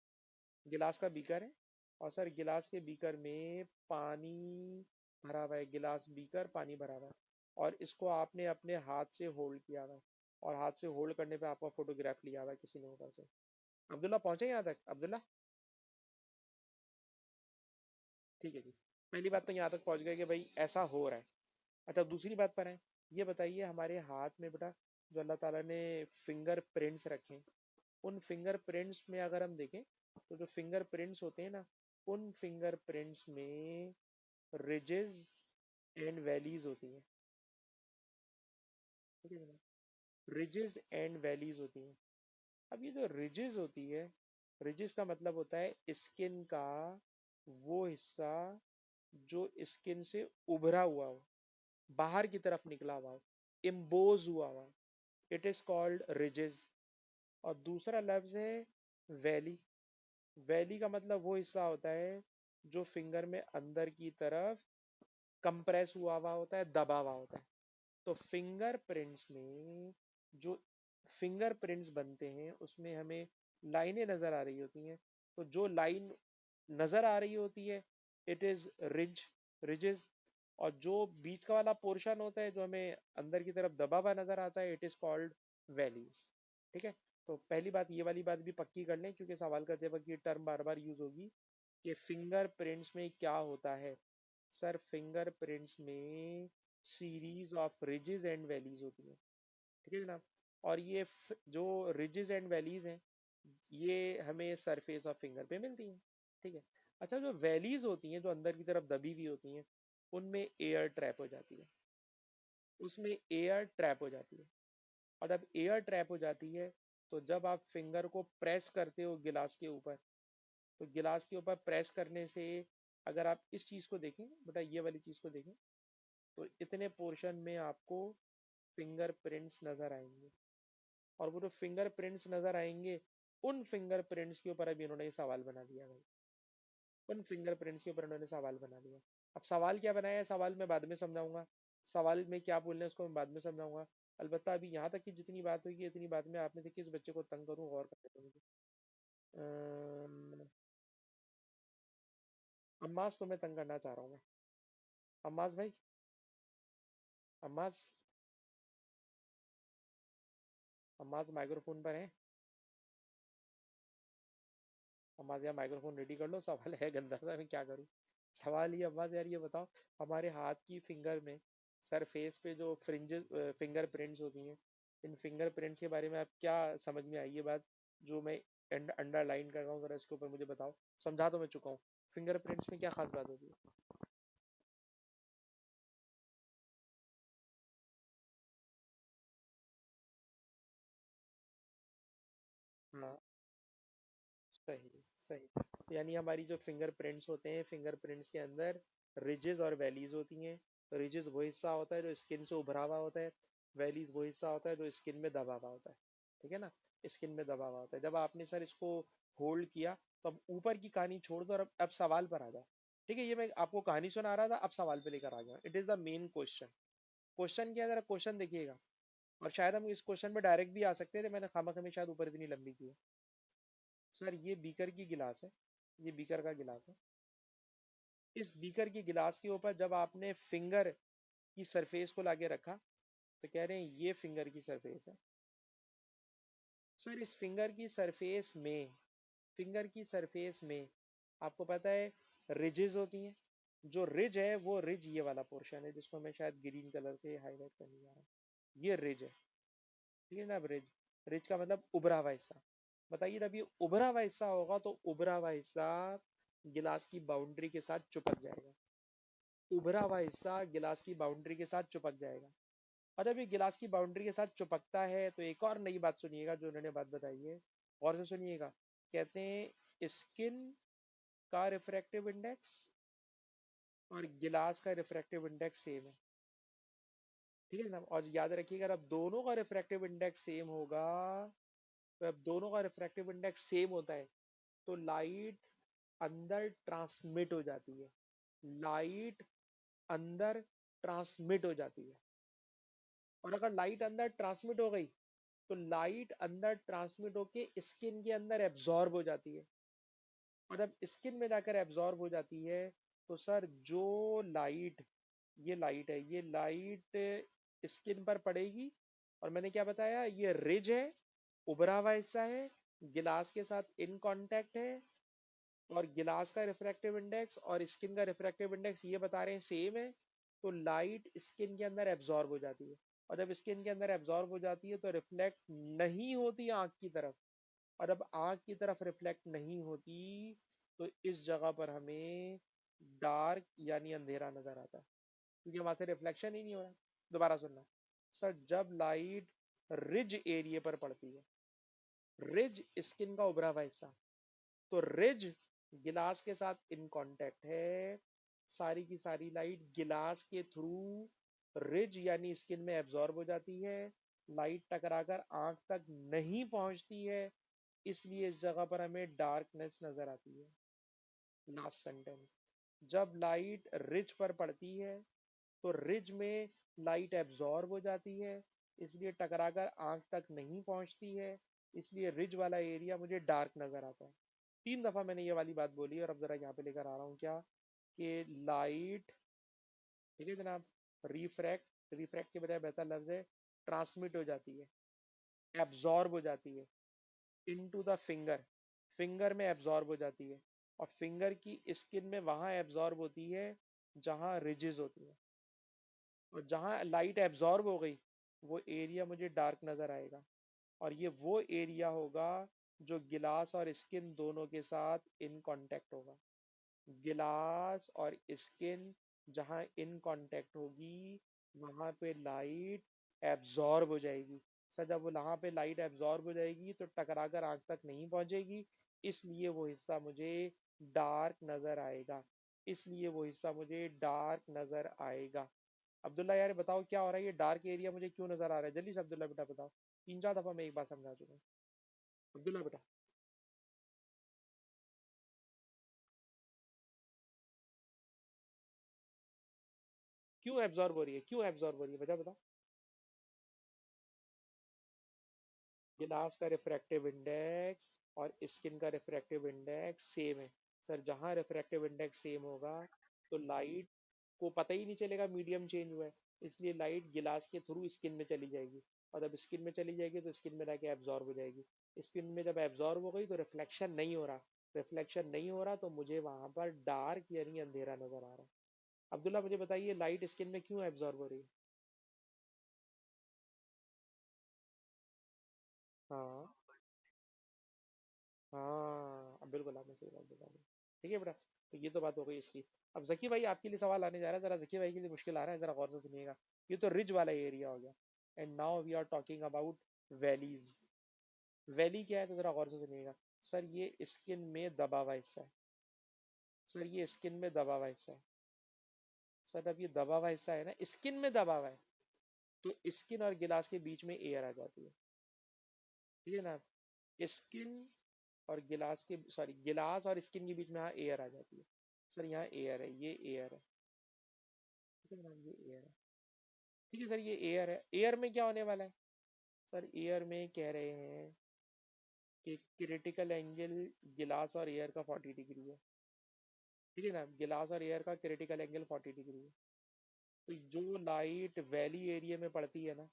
[SPEAKER 1] गिलास का बीकर है, और सर गिलास के बीकर में पानी भरा हुआ है, गिलास बीकर पानी भरा हुआ है, और इसको आपने अपने हाथ से होल्ड किया हुआ है, और हाथ से होल्ड करने पे आपका फोटोग्राफ लिया हुआ है किसी ने ऊपर से। अब्दुल्ला पहुंचे यहाँ तक? अब्दुल्ला ठीक है जी। पहली बात तो यहाँ तक पहुंच गए कि भाई ऐसा हो रहा है। अच्छा, दूसरी बात पर है, ये बताइए हमारे हाथ में बेटा जो अल्लाह ताला ने फिंगर प्रिंट्स रखे हैं, उन फिंगर प्रिंट्स में अगर हम देखें तो जो फिंगर प्रिंट्स होते हैं ना, उन फिंगर प्रिंट्स में रिजेस एंड वैलीज होती हैं। ठीक है ना? रिजेस एंड वैलीज होती हैं। अब ये जो रिजेस होती है, रिजेस का मतलब होता है स्किन का वो हिस्सा जो स्किन से उभरा हुआ हो, बाहर की तरफ निकला हुआ हो, इम्बोज हुआ हुआ, इट इज कॉल्ड रिजेस। और दूसरा लफ्ज है वैली। वैली का मतलब वो हिस्सा होता है जो फिंगर में अंदर की तरफ कंप्रेस हुआ हुआ होता है, दबा हुआ होता है। तो फिंगर प्रिंट्स में जो फिंगर प्रिंट्स बनते हैं उसमें हमें लाइनें नजर आ रही होती हैं। तो जो लाइन नजर आ रही होती है, इट इज रिजेस। और जो बीच का वाला पोर्शन होता है जो हमें अंदर की तरफ दबा हुआ नजर आता है, इट इज कॉल्ड वैलीज। ठीक है। तो पहली बात ये वाली बात भी पक्की कर लें, क्योंकि सवाल करते वक्त ये टर्म बार बार यूज होगी कि फिंगर प्रिंट्स में क्या होता है। सर फिंगर प्रिंट्स में series of ridges and valleys होती है। ठीक है जनाब। और ये जो रिजेस एंड वैलीज हैं, ये हमें सरफेस ऑफ फिंगर पे मिलती हैं। ठीक है। अच्छा, जो वैलीज होती हैं जो अंदर की तरफ दबी हुई होती हैं, उनमें एयर ट्रैप हो जाती है। उसमें एयर ट्रैप हो जाती है। और जब एयर ट्रैप हो जाती है, तो जब आप फिंगर को प्रेस करते हो गिलास के ऊपर, तो गिलास के ऊपर प्रेस करने से, अगर आप इस चीज को देखें बेटा, ये वाली चीज को देखें, तो इतने पोर्शन में आपको फिंगर प्रिंट्स नजर आएंगे। और वो जो फिंगर प्रिंट्स नजर आएंगे, उन फिंगर प्रिंट्स के ऊपर अभी इन्होंने ये सवाल बना दिया भाई। उन फिंगर प्रिंट्स के ऊपर इन्होंने सवाल बना दिया। अब सवाल क्या बनाया है, सवाल मैं बाद में समझाऊंगा। सवाल में क्या बोलना है उसको मैं बाद में समझाऊंगा। अलबत्ता अभी यहाँ तक की जितनी बात हुई, इतनी बात में आप में से किस बच्चे को तंग करूँ, गौर करने दो मुझे। अम्मास तुम्हें तंग करना चाह रहा हूँ मैं। अम्मास भाई, अम्मास, अम्मास माइक्रोफोन पर है? अम्मास यार माइक्रोफोन रेडी कर लो, सवाल है गंदा सा, मैं क्या करूँ। सवाल ये अम्मास यार ये बताओ, हमारे हाथ की फिंगर में सरफेस पे जो फ्रिंजेस फिंगर प्रिंट्स होती हैं, इन फिंगर प्रिंट्स के बारे में आप क्या समझ में आई ये बात जो मैं अंडरलाइन कर रहा हूँ, जरा इसके ऊपर मुझे बताओ। समझा तो मैं चुका हूँ, फिंगर प्रिंट्स में क्या खास बात होती है? हाँ, सही सही। यानी हमारी जो फिंगर प्रिंट्स होते हैं, फिंगर प्रिंट्स के अंदर रिजेस और वैलीज होती हैं। रिजेस वो हिस्सा होता है जो स्किन से उभरा हुआ होता है, वैलीज वो हिस्सा होता है जो स्किन में दबा हुआ होता है। ठीक है ना? स्किन में दबा हुआ होता है। जब आपने सर इसको होल्ड किया, तो अब ऊपर की कहानी छोड़ दो और अब सवाल पर आ जाओ। ठीक है, ये मैं आपको कहानी सुना रहा था, अब सवाल पे लेकर आ गया। It is the main question. Question क्या है, जरा क्वेश्चन देखिएगा। और शायद हम इस क्वेश्चन में डायरेक्ट भी आ सकते थे, मैंने खामा खामी शायद ऊपर इतनी लंबी की है। सर ये बीकर की गिलास है, ये बीकर का गिलास है। इस बीकर की गिलास के ऊपर जब आपने फिंगर की सरफेस को लाके रखा, तो कह रहे हैं ये फिंगर की सरफेस है। सर इस फिंगर की सरफेस में आपको पता है रिजेस होती हैं। जो रिज है वो रिज ये वाला पोर्शन है जिसको मैं शायद ग्रीन कलर से हाईलाइट करने जा रहा हूँ। ये रिज है। ठीक है ना? अब रिज, रिज का मतलब उभरा हुआ हिस्सा। बताइए, जब ये उभरा हुआ हिस्सा होगा तो उभरा हुआ हिस्सा गिलास की बाउंड्री के साथ चिपक जाएगा। उभरा हुआ हिस्सा गिलास की बाउंड्री के साथ चिपक जाएगा। और जब ये गिलास की बाउंड्री के साथ चिपकता है, तो एक और नई बात सुनिएगा जो उन्होंने बात बताई है, और से सुनिएगा। कहते हैं स्किन का रिफ्रैक्टिव इंडेक्स और गिलास का रिफ्रैक्टिव इंडेक्स सेम है। ठीक है ना? और याद रखिएगा, अब दोनों का रिफ्रैक्टिव इंडेक्स सेम होगा, तो अब दोनों का रिफ्रैक्टिव इंडेक्स सेम होता है, तो लाइट अंदर ट्रांसमिट हो जाती है। लाइट अंदर ट्रांसमिट हो जाती है। और अगर लाइट अंदर ट्रांसमिट हो गई, तो लाइट अंदर ट्रांसमिट होके स्किन के अंदर एब्जॉर्ब हो जाती है। और जब स्किन में जाकर एब्जॉर्ब हो जाती है तो सर जो लाइट, ये लाइट है, ये लाइट स्किन पर पड़ेगी। और मैंने क्या बताया, ये रिज है, उभरा हुआ हिस्सा है, गिलास के साथ इन कांटेक्ट है, और गिलास का रिफ्रैक्टिव इंडेक्स और स्किन का रिफ्रैक्टिव इंडेक्स ये बता रहे हैं सेम है। तो लाइट स्किन के अंदर एब्जॉर्ब हो जाती है, और जब स्किन के अंदर एब्जॉर्ब हो जाती है तो रिफ्लेक्ट नहीं होती आंख की तरफ। और अब आंख की तरफ रिफ्लेक्ट नहीं होती तो इस जगह पर हमें डार्क यानी अंधेरा नजर आता है, क्योंकि वहां से रिफ्लेक्शन ही नहीं हो रहा। दोबारा सुनना सर, जब लाइट रिज एरिया पर पड़ती है, रिज स्किन का उभरा हुआ हिस्सा, तो रिज गिलास के साथ इन कांटेक्ट है, सारी की सारी लाइट गिलास के थ्रू रिज यानी स्किन में एब्जॉर्ब हो जाती है, लाइट टकराकर आंख तक नहीं पहुंचती है, इसलिए इस जगह पर हमें डार्कनेस नजर आती है। लास्ट सेंटेंस, जब लाइट रिज पर पड़ती है तो रिज में लाइट एब्जॉर्ब हो जाती है, इसलिए टकराकर आंख तक नहीं पहुंचती है, इसलिए रिज वाला एरिया मुझे डार्क नजर आता है। 3 दफा मैंने ये वाली बात बोली, और अब जरा यहाँ पे लेकर आ रहा हूँ क्या, कि लाइट, ठीक है जनाब, रिफ्रैक्ट, रिफ्रैक्ट के बजाय बेहतर लफ्ज है ट्रांसमिट हो जाती है, एब्जॉर्ब हो जाती है इनटू द फिंगर, फिंगर में एब्जॉर्ब हो जाती है, और फिंगर की स्किन में वहां एब्जॉर्ब होती है जहां रिजेस होती है, और जहां लाइट एब्जॉर्ब हो गई वो एरिया मुझे डार्क नजर आएगा, और ये वो एरिया होगा जो गिलास और स्किन दोनों के साथ इन कांटेक्ट होगा। गिलास और स्किन जहां इन कांटेक्ट होगी वहां पे लाइट एब्जॉर्ब हो जाएगी। सर जब वो वहां पे लाइट एब्जॉर्ब हो जाएगी तो टकराकर आंख तक नहीं पहुंचेगी, इसलिए वो हिस्सा मुझे डार्क नजर आएगा, इसलिए वो हिस्सा मुझे डार्क नजर आएगा। अब्दुल्ला यार बताओ क्या हो रहा है, ये डार्क एरिया मुझे क्यों नजर आ रहा है, जल्दी से अब्दुल्ला बेटा बताओ। 3 4 दफा मैं एक बात समझा चुका हूँ। अब्दुल्ला बेटा, क्यों एब्जॉर्ब हो रही है, क्यों एब्जॉर्ब हो रही है, बता बता। गिलास का रिफ्रैक्टिव इंडेक्स और स्किन का रिफ्रैक्टिव इंडेक्स सेम है। सर जहां रिफ्रैक्टिव इंडेक्स सेम होगा तो लाइट को पता ही नहीं चलेगा मीडियम चेंज हुआ है, इसलिए लाइट गिलास के थ्रू स्किन में चली जाएगी, और जब स्किन में चली जाएगी तो स्किन में जाके एब्जॉर्ब हो जाएगी। स्किन में जब एब्जॉर्ब हो गई तो रिफ्लेक्शन नहीं हो रहा, रिफ्लेक्शन नहीं हो रहा तो मुझे वहां पर डार्क यानी अंधेरा नजर आ रहा है। अब्दुल्ला मुझे बताइए लाइट स्किन में क्यों एब्जॉर्ब हो रही है। हाँ हाँ, अब बिल्कुल आपने सही बात बोला। ठीक है बेटा, तो ये तो बात हो गई इसकी। अब जकी भाई आपके लिए सवाल आने जा रहा है, जरा जकी भाई के लिए मुश्किल आ रहा है, जरा गौर से सुनिएगा। ये तो रिज वाला एरिया हो गया, and now we are talking about valleys. Valley क्या है तो जरा गौर से सुनिएगा। सर ये स्किन में दबा हुआ हिस्सा है, सर ये स्किन में दबा हुआ हिस्सा है। सर अब ये दबा हुआ हिस्सा है ना, स्किन में दबा हुआ है, तो स्किन और गिलास के बीच में एयर आ जाती है, ठीक है ना। स्किन और गिलास के, सॉरी, गिलास और स्किन के बीच में यहाँ एयर आ जाती है। सर यहाँ एयर है, ये एयर है, ठीक है ना, ये एयर है। ठीक है सर, ये एयर है, एयर में क्या होने वाला है। सर एयर में कह रहे हैं कि क्रिटिकल एंगल गिलास और एयर का 40 डिग्री है, ठीक है ना, गिलास और एयर का क्रिटिकल एंगल 40 डिग्री है। तो जो लाइट वैली एरिया में पड़ती है ना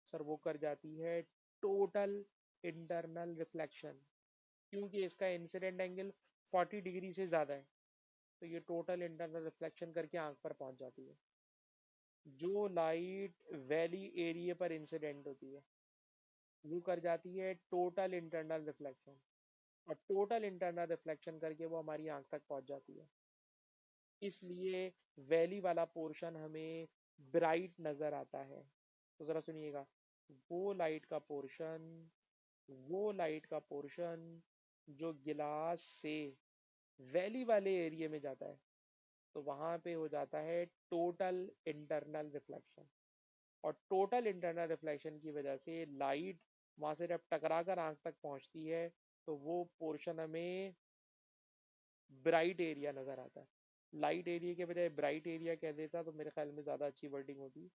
[SPEAKER 1] सर, वो कर जाती है टोटल इंटरनल रिफ्लेक्शन, क्योंकि इसका इंसिडेंट एंगल 40 डिग्री से ज़्यादा है, तो ये टोटल इंटरनल रिफ्लेक्शन करके आंख पर पहुंच जाती है। जो लाइट वैली एरिया पर इंसिडेंट होती है वो कर जाती है टोटल इंटरनल रिफ्लेक्शन, और टोटल इंटरनल रिफ्लेक्शन करके वो हमारी आंख तक पहुंच जाती है, इसलिए वैली वाला पोर्शन हमें ब्राइट नजर आता है। तो जरा सुनिएगा, वो लाइट का पोर्शन, वो लाइट का पोर्शन जो गिलास से वैली वाले एरिया में जाता है तो वहां पे हो जाता है टोटल इंटरनल रिफ्लेक्शन, और टोटल इंटरनल रिफ्लेक्शन की वजह से लाइट वहां से जब टकरा कर आंख तक पहुंचती है तो वो पोर्शन हमें ब्राइट एरिया नजर आता है। लाइट एरिया के बजाय ब्राइट एरिया कह देता तो मेरे ख्याल में ज्यादा अच्छी वर्डिंग होती,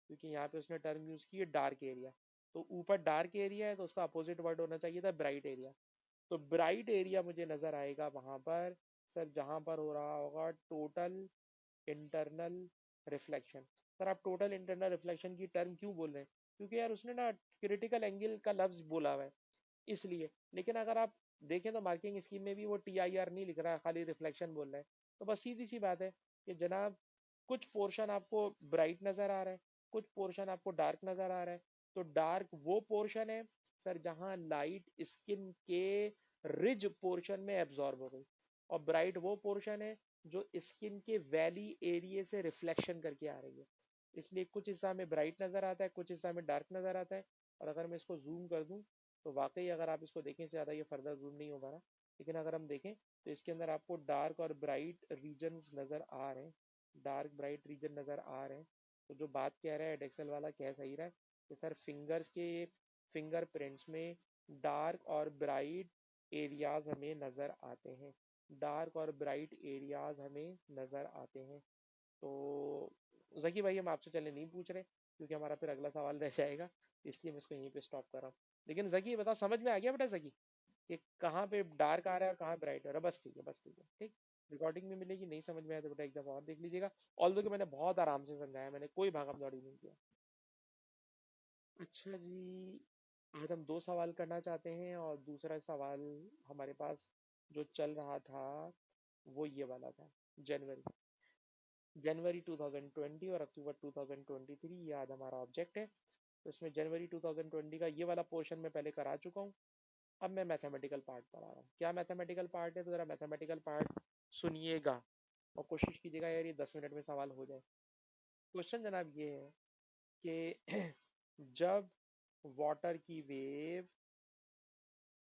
[SPEAKER 1] क्योंकि यहाँ पे उसने टर्म यूज की है डार्क एरिया। तो ऊपर डार्क एरिया है तो उसका अपोजिट वर्ड होना चाहिए था ब्राइट एरिया। तो ब्राइट एरिया मुझे नजर आएगा वहां पर सर, जहां पर हो रहा होगा टोटल इंटरनल रिफ्लेक्शन। सर आप टोटल इंटरनल रिफ्लेक्शन की टर्म क्यों बोल रहे हैं? क्योंकि यार उसने ना क्रिटिकल एंगल का लफ्ज बोला हुआ है, इसलिए। लेकिन अगर आप देखें तो मार्किंग स्कीम में भी वो TIR नहीं लिख रहा है, खाली रिफ्लेक्शन बोल रहा है। तो बस सीधी सी बात है कि जनाब, कुछ पोर्शन आपको ब्राइट नजर आ रहा है, कुछ पोर्शन आपको डार्क नजर आ रहा है। तो डार्क वो पोर्शन है सर जहां लाइट स्किन के रिज पोर्शन में एब्जॉर्ब हो गई, और ब्राइट वो पोर्शन है जो स्किन के वैली एरिया से रिफ्लेक्शन करके आ रही है। इसलिए कुछ हिस्सा में ब्राइट नजर आता है, कुछ हिस्सा में डार्क नजर आता है। और अगर मैं इसको जूम कर दूं तो वाकई अगर आप इसको देखें, ज़्यादा ये फर्दर जूम नहीं हो पा रहा, लेकिन अगर हम देखें तो इसके अंदर आपको डार्क और ब्राइट रीजन्स नज़र आ रहे हैं, डार्क ब्राइट रीजन नज़र आ रहे हैं। तो जो बात कह रहा है डेक्सल वाला, कह सही रहा है कि सर फिंगर्स के फिंगरप्रिंट्स में डार्क और ब्राइट एरियाज हमें नज़र आते हैं, डार्क और ब्राइट एरियाज हमें नज़र आते हैं। तो जकी भाई, हम आपसे चले नहीं पूछ रहे क्योंकि हमारा फिर अगला सवाल रह जाएगा, इसलिए मैं इसको यहीं पे स्टॉप कर रहा हूँ। लेकिन जकी बताओ, समझ में आ गया बेटा जकी कि कहाँ पे डार्क आ रहा है और कहाँ ब्राइट आ रहा है? बस ठीक है, बस ठीक है, ठीक। रिकॉर्डिंग में मिलेगी, नहीं समझ में आया तो बेटा एक दफा और देख लीजिएगा। ऑल्दो कि मैंने बहुत आराम से समझाया, मैंने कोई भागम दौड़ी नहीं किया। अच्छा जी, आज हम दो सवाल करना चाहते हैं, और दूसरा सवाल हमारे पास जो चल रहा था वो ये वाला था। जनवरी जनवरी 2020 और अक्टूबर 2023, ये आज हमारा ऑब्जेक्ट है। तो इसमें जनवरी 2020 का ये वाला पोर्शन मैं पहले करा चुका हूँ। अब मैं मैथमेटिकल पार्ट पढ़ा रहा हूँ। क्या मैथमेटिकल पार्ट है? तो ज़रा मैथमेटिकल पार्ट सुनिएगा और कोशिश कीजिएगा यार ये 10 मिनट में सवाल हो जाए। क्वेश्चन जनाब ये है कि जब वाटर की वेव,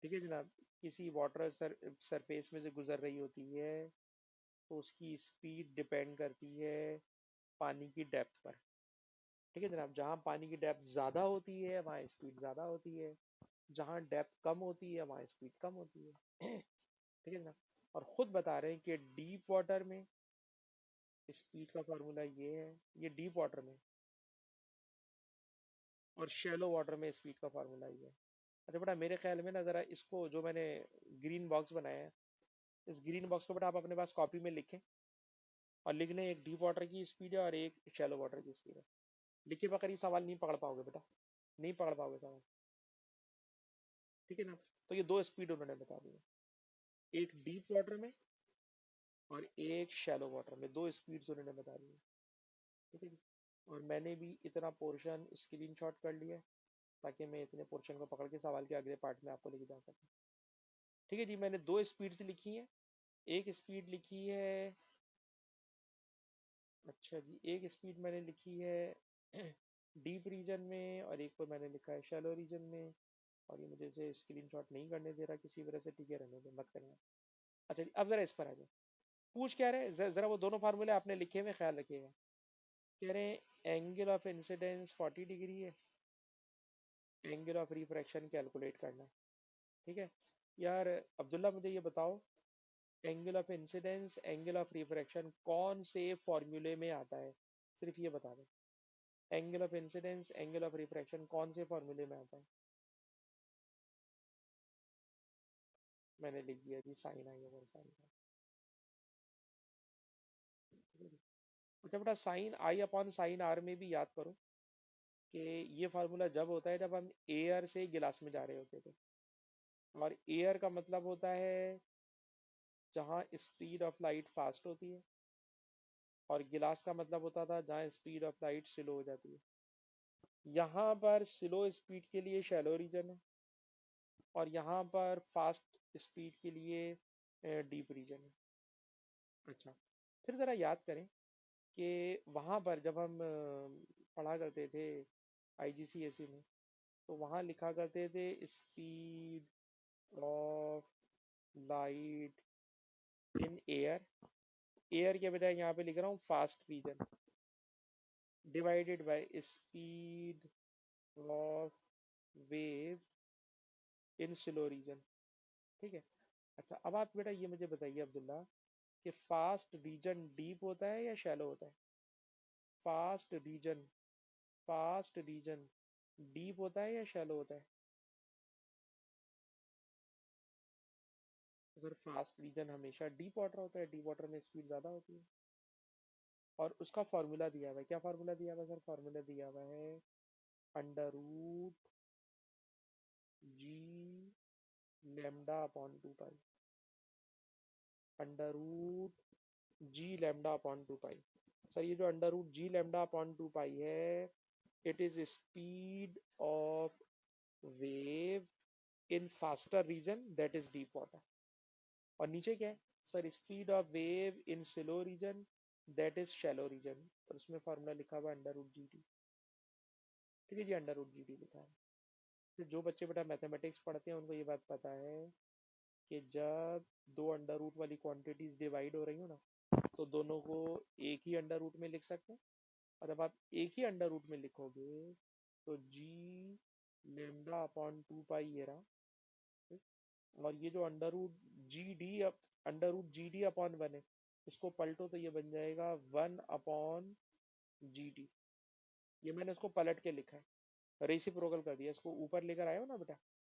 [SPEAKER 1] ठीक है जनाब, किसी वाटर सरफेस में से गुजर रही होती है, तो उसकी स्पीड डिपेंड करती है पानी की डेप्थ पर। ठीक है जनाब, जहाँ पानी की डेप्थ ज़्यादा होती है वहाँ स्पीड ज़्यादा होती है, जहाँ डेप्थ कम होती है वहाँ स्पीड कम होती है। ठीक है जनाब, और ख़ुद बता रहे हैं कि डीप वाटर में स्पीड का फार्मूला ये है, ये डीप वाटर में, और शैलो वाटर में स्पीड का फार्मूला ये है। अच्छा बेटा, मेरे ख्याल में ना ज़रा इसको, जो मैंने ग्रीन बॉक्स बनाया है, इस ग्रीन बॉक्स को बेटा आप अपने पास कॉपी में लिखें, और लिख लें एक डीप वाटर की स्पीड है और एक शैलो वाटर की स्पीड है। लिखे बगैर ये सवाल नहीं पकड़ पाओगे बेटा, नहीं पकड़ पाओगे सवाल। ठीक है ना? तो ये दो स्पीड उन्होंने बता दी है, एक डीप वाटर में और एक शैलो वाटर में, दो स्पीड्स उन्होंने बता दी है। ठीक है जी? और मैंने भी इतना पोर्शन स्क्रीनशॉट कर लिया है ताकि मैं इतने पोर्शन को पकड़ के सवाल के अगले पार्ट में आपको लेके जा सकूं। ठीक है जी, मैंने दो स्पीड्स लिखी हैं। एक स्पीड लिखी है, अच्छा जी, एक स्पीड मैंने लिखी है डीप रीजन में, और एक को मैंने लिखा है शैलो रीजन में। और ये मुझे इसे स्क्रीनशॉट नहीं करने दे रहा किसी वजह से। ठीक है, रहने दो, मत करें। अच्छा जी, अब जरा इस पर आ जाए। पूछ क्या रहे, जरा वो दोनों फार्मूले आपने लिखे हुए ख्याल रखिएगा। कह रहे हैं एंगल ऑफ इंसिडेंस 40 डिग्री है, एंगल ऑफ रिफ्रैक्शन कैलकुलेट करना है। ठीक है यार, अब्दुल्ला मुझे ये बताओ, angle of incidence, angle of refraction कौन से फॉर्मूले में आता है? सिर्फ ये बता दो, angle of incidence, angle of refraction कौन से फॉर्मूले में आता है? मैंने लिख दिया जी, साइन आई ओवर साइन। अच्छा बेटा, sine i upon sine r में भी याद करो कि ये फार्मूला जब होता है जब हम एयर से गिलास में जा रहे होते थे, और एयर का मतलब होता है जहाँ स्पीड ऑफ लाइट फास्ट होती है, और गिलास का मतलब होता था जहाँ स्पीड ऑफ लाइट स्लो हो जाती है। यहाँ पर स्लो स्पीड के लिए शैलो रीजन है, और यहाँ पर फास्ट स्पीड के लिए डीप रीजन है। अच्छा, फिर ज़रा याद करें कि वहाँ पर जब हम पढ़ा करते थे IGCSE में, तो वहाँ लिखा करते थे speed of light in air, air के बजाय यहाँ पे लिख रहा हूँ fast region, divided by speed of wave in slow region. ठीक है। अच्छा, अब आप बेटा ये मुझे बताइए अब्दुल्ला कि फास्ट रीजन डीप होता है या शैलो होता है? Fast region, fast region deep होता है या शैलो होता है? तो सर फास्ट रीजन हमेशा डीप वाटर होता है, डीप वाटर में स्पीड ज़्यादा होती है। और उसका फॉर्मूला दिया हुआ है, क्या फॉर्मूला दिया हुआ है सर? फॉर्मूला दिया हुआ है under root g lambda upon 2 pi, under root g lambda upon 2 pi. Sir ये जो under root g lambda upon 2 pi है, it is speed of wave in faster region that is deep water. और नीचे क्या है sir? Speed of wave in slow region that is shallow region. और उसमें फॉर्मूला लिखा हुआ अंडर रूट जी टी। ठीक है जी, अंडर रूट जी टी लिखा है। तो जो बच्चे बेटा मैथमेटिक्स पढ़ते हैं उनको ये बात पता है कि जब दो अंडर रूट वाली क्वांटिटीज डिवाइड हो रही हो ना, तो दोनों को एक ही अंडर रूट में लिख सकते हैं। और जब आप एक ही अंडर रूट में लिखोगे तो जी लेमडा अपॉन 2 पाई ये रहा। ठीक? और ये जो under root g d upon 1 है, इसको पलटो तो ये बन जाएगा 1 अपॉन जी डी। ये मैंने इसको पलट के लिखा है, रेसिप्रोकल कर दिया। इसको ऊपर लेकर आए हो ना बेटा,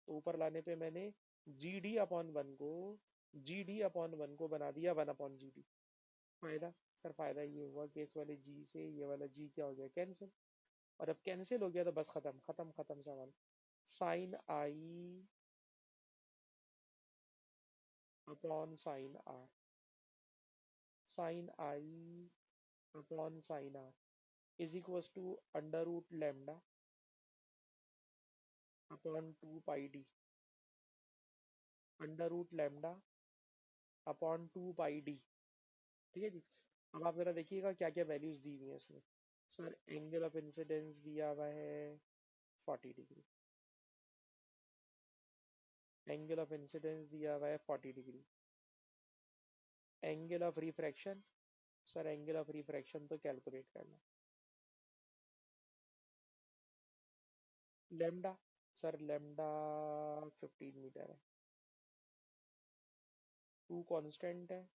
[SPEAKER 1] तो ऊपर लाने पे मैंने जी डी अपॉन वन को बना दिया 1 अपॉन जी डी। फायदा सर, फायदा ये हुआ कि इस वाले जी से ये वाला जी क्या हो गया? कैंसिल। और अब कैंसिल हो गया तो बस खत्म खत्म खत्म सवाल। Sine i upon sine r, sine i upon sine r is equal to under root lambda upon 2 pi d, under root lambda upon 2 pi d. ठीक है जी। अब आप जरा देखिएगा क्या क्या वैल्यूज दी हुई है इसमें। सर एंगल ऑफ इंसिडेंस दिया हुआ है 40 डिग्री, एंगल ऑफ इंसिडेंस दिया हुआ है 40 degree. Angle of refraction, sir angle of refraction तो कैलकुलेट करना। लेमडा, सर लेमडा 15 मीटर है। टू कांस्टेंट है,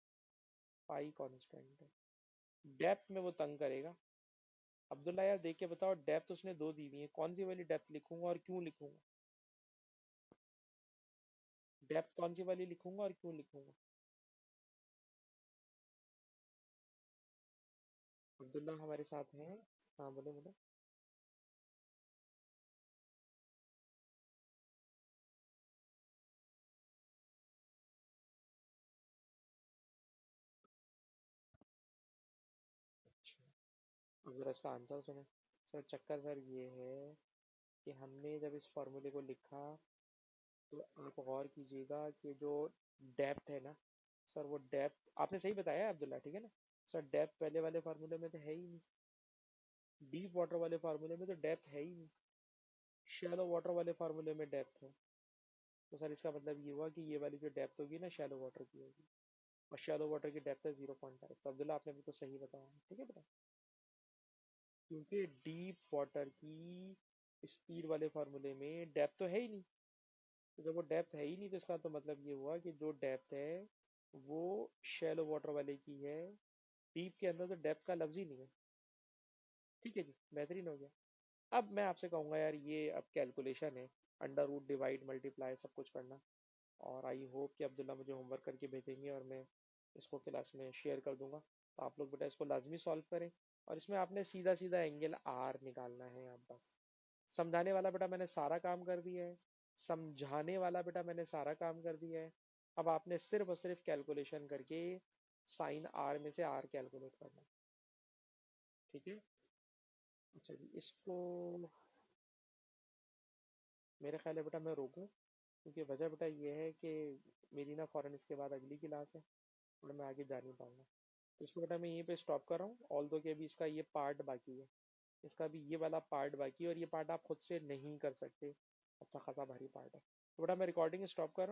[SPEAKER 1] पाई कांस्टेंट है। डेप्थ में वो तंग करेगा। अब्दुल्ला यार देख के बताओ, डेप्थ उसने दो दी हुई है, कौन सी वाली डेप्थ लिखूंगा और क्यों लिखूंगा? डेप्थ कौन सी वाली लिखूंगा और क्यों लिखूंगा? अब्दुल्ला हमारे साथ हैं? हाँ बोले बोले। अच्छा, अब जरा इसका आंसर सुने। सर चक्कर सर ये है कि हमने जब इस फॉर्मूले को लिखा, तो आप गौर कीजिएगा कि जो डेप्थ है ना, सर वो डेप्थ आपने सही बताया है अब्दुल्ला, ठीक है ना? सर डेप्थ पहले वाले फार्मूले में तो है ही नहीं, डीप वाटर वाले फार्मूले में तो डेप्थ है ही नहीं, शैलो वाटर वाले फार्मूले में डेप्थ है। तो सर इसका मतलब ये हुआ कि ये वाली जो डेप्थ होगी ना, शैलो वाटर की होगी। और शैलो वाटर की डेप्थ है 0.5। तो अब्दुल्ला आपने बिल्कुल सही बताया, ठीक है बेटा? क्योंकि डीप वाटर की स्पीड वाले फार्मूले में डेप्थ तो है ही नहीं। तो जब वो डेप्थ है ही नहीं, तो इसका तो मतलब ये हुआ कि जो डेप्थ है वो शैलो वाटर वाले की है। डीप के अंदर तो डेप्थ का लफ्ज ही नहीं है। ठीक है जी, बेहतरीन हो गया। अब मैं आपसे कहूँगा यार, ये अब कैलकुलेशन है, अंडर रूट डिवाइड मल्टीप्लाई सब कुछ करना। और आई होप कि अब्दुल्ला मुझे होमवर्क करके भेजेंगे और मैं इसको क्लास में शेयर कर दूंगा। तो आप लोग बेटा इसको लाजमी सॉल्व करें। और इसमें आपने सीधा सीधा एंगल आर निकालना है। आप बस समझाने वाला बेटा मैंने सारा काम कर दिया है, समझाने वाला बेटा मैंने सारा काम कर दिया है। अब आपने सिर्फ और सिर्फ कैलकुलेशन करके साइन आर में से आर कैलकुलेट करना है। ठीक है? अच्छा जी, इसको मेरे ख्याल है बेटा मैं रोकूं, क्योंकि वजह बेटा ये है कि मेरी ना फ़ौरन इसके बाद अगली क्लास है और मैं आगे जा नहीं पाऊंगा। तो इसको बेटा मैं यहीं पे स्टॉप कर रहा हूँ, ऑल दो कि अभी इसका ये पार्ट बाकी है। इसका भी ये वाला पार्ट बाकी है और ये पार्ट आप खुद से नहीं कर सकते, अच्छा खासा भारी पार्ट है। तो बेटा मैं रिकॉर्डिंग स्टॉप कर रहा हूँ।